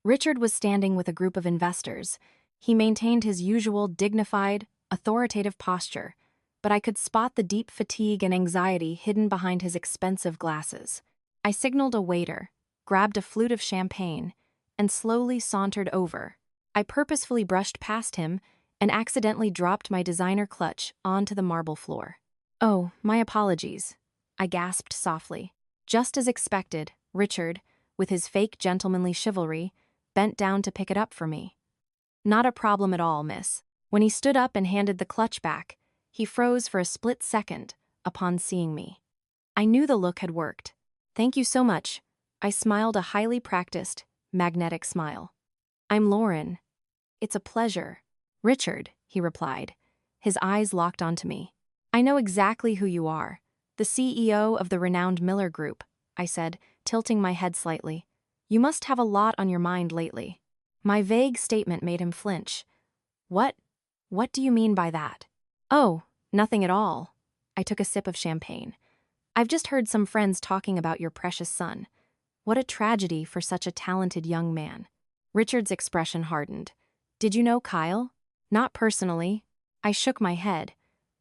Richard was standing with a group of investors. He maintained his usual dignified, authoritative posture, but I could spot the deep fatigue and anxiety hidden behind his expensive glasses. I signaled a waiter, grabbed a flute of champagne, and slowly sauntered over. I purposefully brushed past him and accidentally dropped my designer clutch onto the marble floor. "Oh, my apologies," I gasped softly. Just as expected, Richard, with his fake gentlemanly chivalry, bent down to pick it up for me. "Not a problem at all, miss." When he stood up and handed the clutch back, he froze for a split second upon seeing me. I knew the look had worked. "Thank you so much." I smiled a highly practiced, magnetic smile. "I'm Lauren. It's a pleasure." "Richard," he replied, his eyes locked onto me. "I know exactly who you are. The CEO of the renowned Miller Group," I said, tilting my head slightly. "You must have a lot on your mind lately." My vague statement made him flinch. What do you mean by that?" "Oh, nothing at all." I took a sip of champagne. "I've just heard some friends talking about your precious son. What a tragedy for such a talented young man." Richard's expression hardened. "Did you know Kyle?" "Not personally." I shook my head.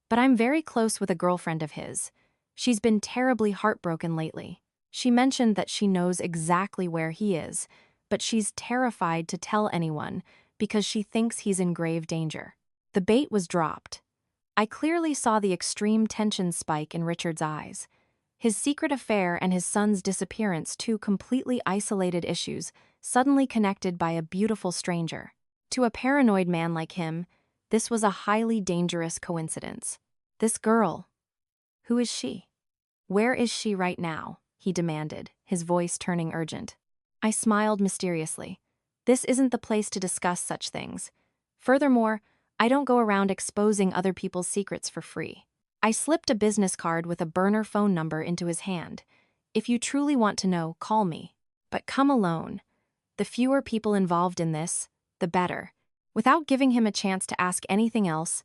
"But I'm very close with a girlfriend of his. She's been terribly heartbroken lately. She mentioned that she knows exactly where he is, but she's terrified to tell anyone because she thinks he's in grave danger." The bait was dropped. I clearly saw the extreme tension spike in Richard's eyes. His secret affair and his son's disappearance, two completely isolated issues, suddenly connected by a beautiful stranger. To a paranoid man like him, this was a highly dangerous coincidence. "This girl, who is she? Where is she right now?" he demanded, his voice turning urgent. I smiled mysteriously. "This isn't the place to discuss such things. Furthermore, I don't go around exposing other people's secrets for free." I slipped a business card with a burner phone number into his hand. "If you truly want to know, call me. But come alone. The fewer people involved in this, the better." Without giving him a chance to ask anything else,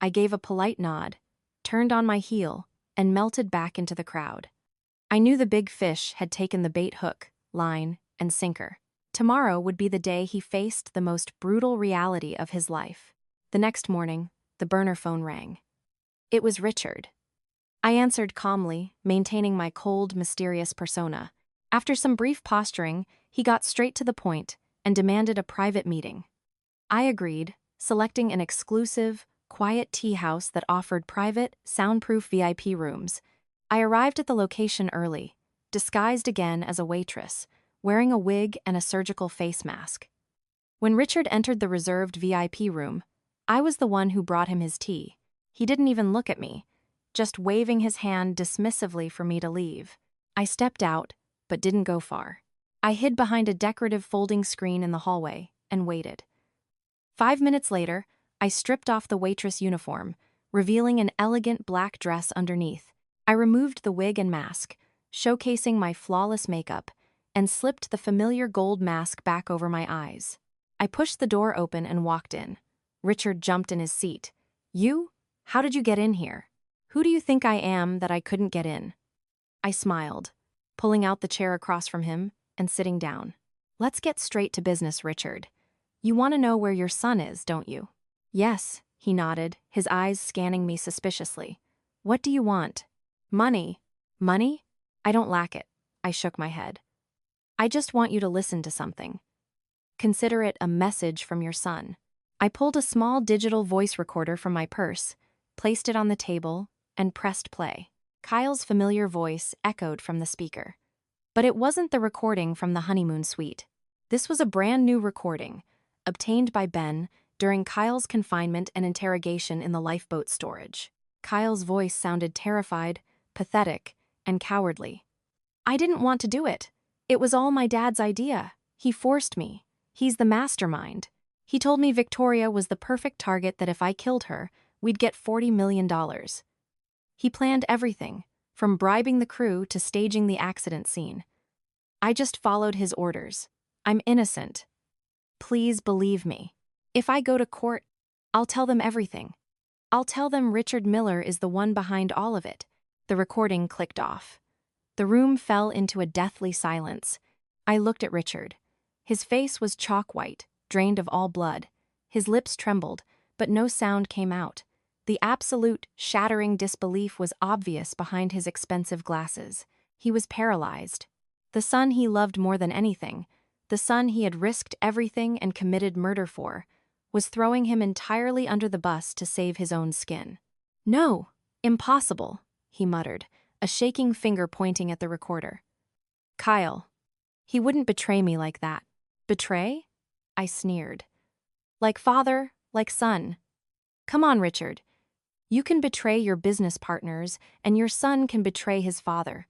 I gave a polite nod, turned on my heel, and melted back into the crowd. I knew the big fish had taken the bait hook, line, and sinker. Tomorrow would be the day he faced the most brutal reality of his life. The next morning, the burner phone rang. It was Richard. I answered calmly, maintaining my cold, mysterious persona. After some brief posturing, he got straight to the point and demanded a private meeting. I agreed, selecting an exclusive, quiet tea house that offered private, soundproof VIP rooms. I arrived at the location early, disguised again as a waitress, wearing a wig and a surgical face mask. When Richard entered the reserved VIP room, I was the one who brought him his tea. He didn't even look at me, just waving his hand dismissively for me to leave. I stepped out, but didn't go far. I hid behind a decorative folding screen in the hallway and waited. 5 minutes later, I stripped off the waitress uniform, revealing an elegant black dress underneath. I removed the wig and mask, showcasing my flawless makeup, and slipped the familiar gold mask back over my eyes. I pushed the door open and walked in. Richard jumped in his seat. "You? How did you get in here? Who do you think I am that I couldn't get in?" I smiled, pulling out the chair across from him and sitting down. "Let's get straight to business, Richard. You want to know where your son is, don't you?" "Yes," he nodded, his eyes scanning me suspiciously. "What do you want?" "Money." "Money? I don't lack it." I shook my head. "I just want you to listen to something. Consider it a message from your son." I pulled a small digital voice recorder from my purse, placed it on the table, and pressed play. Kyle's familiar voice echoed from the speaker. But it wasn't the recording from the honeymoon suite. This was a brand new recording, obtained by Ben during Kyle's confinement and interrogation in the lifeboat storage. Kyle's voice sounded terrified, pathetic, and cowardly. "I didn't want to do it. It was all my dad's idea. He forced me. He's the mastermind. He told me Victoria was the perfect target, that if I killed her, we'd get $40 million. He planned everything, from bribing the crew to staging the accident scene. I just followed his orders. I'm innocent." Please believe me. If I go to court, I'll tell them everything. I'll tell them Richard Miller is the one behind all of it." The recording clicked off. The room fell into a deathly silence. I looked at Richard. His face was chalk white, drained of all blood. His lips trembled, but no sound came out. The absolute, shattering disbelief was obvious behind his expensive glasses. He was paralyzed. The son he loved more than anything, the son he had risked everything and committed murder for, was throwing him entirely under the bus to save his own skin. "No, impossible," he muttered, a shaking finger pointing at the recorder. "Kyle, he wouldn't betray me like that." "Betray?" I sneered. "Like father, like son. Come on, Richard. You can betray your business partners, and your son can betray his father.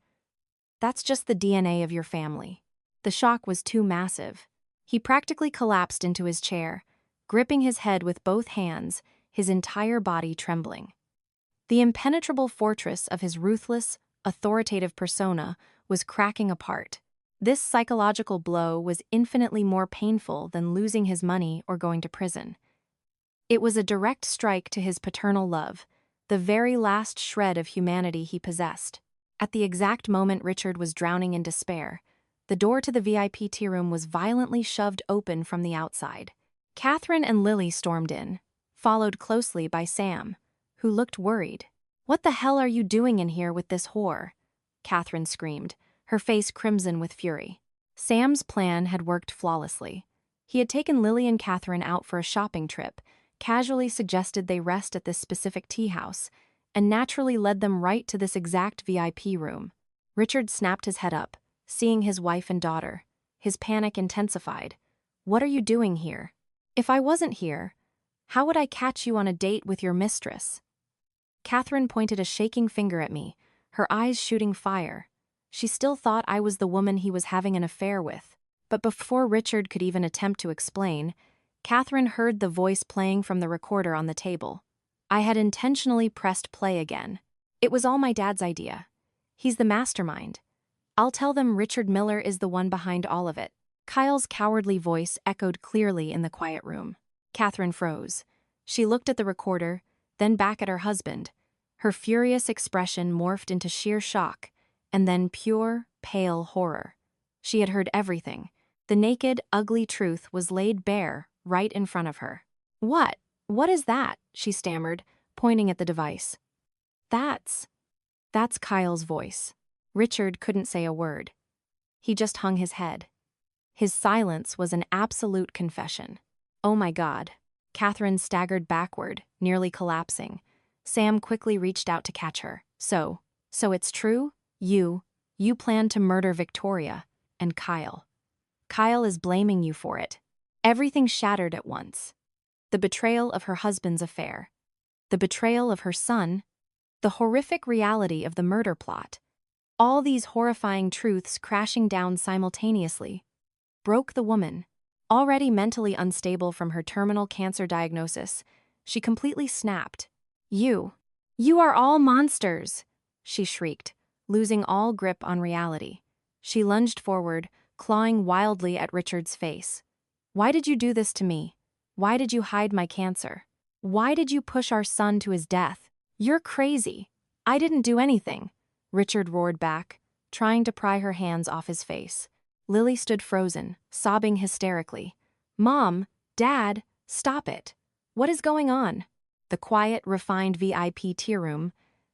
That's just the DNA of your family." The shock was too massive. He practically collapsed into his chair, gripping his head with both hands, his entire body trembling. The impenetrable fortress of his ruthless, authoritative persona was cracking apart. This psychological blow was infinitely more painful than losing his money or going to prison. It was a direct strike to his paternal love, the very last shred of humanity he possessed. At the exact moment Richard was drowning in despair, the door to the VIP tea room was violently shoved open from the outside. Catherine and Lily stormed in, followed closely by Sam, who looked worried. "What the hell are you doing in here with this whore?" Catherine screamed, her face crimson with fury. Sam's plan had worked flawlessly. He had taken Lily and Catherine out for a shopping trip, casually suggested they rest at this specific tea house, and naturally led them right to this exact VIP room. Richard snapped his head up, seeing his wife and daughter. His panic intensified. "What are you doing here? If I wasn't here, how would I catch you on a date with your mistress?" Catherine pointed a shaking finger at me, her eyes shooting fire. She still thought I was the woman he was having an affair with. But before Richard could even attempt to explain, Catherine heard the voice playing from the recorder on the table. I had intentionally pressed play again. "It was all my dad's idea. He's the mastermind. I'll tell them Richard Miller is the one behind all of it." Kyle's cowardly voice echoed clearly in the quiet room. Catherine froze. She looked at the recorder, then back at her husband. Her furious expression morphed into sheer shock, and then pure, pale horror. She had heard everything. The naked, ugly truth was laid bare right in front of her. What is that?" she stammered, pointing at the device. That's Kyle's voice." Richard couldn't say a word. He just hung his head. His silence was an absolute confession. "Oh my God." Catherine staggered backward, nearly collapsing. Sam quickly reached out to catch her. So it's true? You planned to murder Victoria, and Kyle. Kyle is blaming you for it." Everything shattered at once. The betrayal of her husband's affair. The betrayal of her son. The horrific reality of the murder plot. All these horrifying truths crashing down simultaneously broke the woman. Already mentally unstable from her terminal cancer diagnosis, she completely snapped. You are all monsters," she shrieked, losing all grip on reality. She lunged forward, clawing wildly at Richard's face. "Why did you do this to me? Why did you hide my cancer? Why did you push our son to his death? You're crazy. I didn't do anything," Richard roared back, trying to pry her hands off his face. Lily stood frozen, sobbing hysterically. "Mom, Dad, stop it. What is going on?" The quiet, refined VIP tea room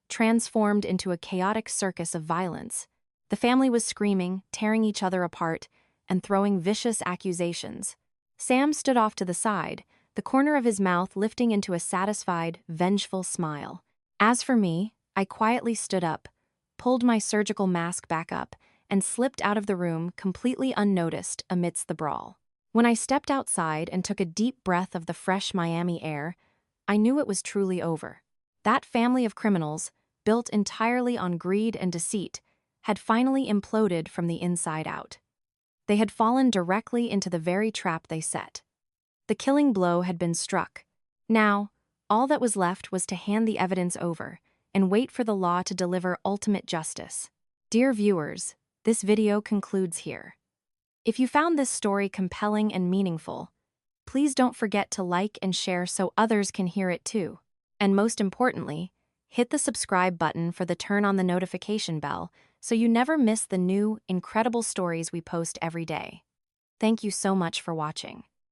transformed into a chaotic circus of violence. The family was screaming, tearing each other apart, and throwing vicious accusations. Sam stood off to the side, the corner of his mouth lifting into a satisfied, vengeful smile. As for me, I quietly stood up, pulled my surgical mask back up, and slipped out of the room completely unnoticed amidst the brawl. When I stepped outside and took a deep breath of the fresh Miami air, I knew it was truly over. That family of criminals, built entirely on greed and deceit, had finally imploded from the inside out. They had fallen directly into the very trap they set. The killing blow had been struck. Now, all that was left was to hand the evidence over and wait for the law to deliver ultimate justice. Dear viewers, this video concludes here. If you found this story compelling and meaningful, Please don't forget to like and share so others can hear it too. And most importantly, hit the subscribe button for the turn on the notification bell so you never miss the new, incredible stories we post every day. Thank you so much for watching.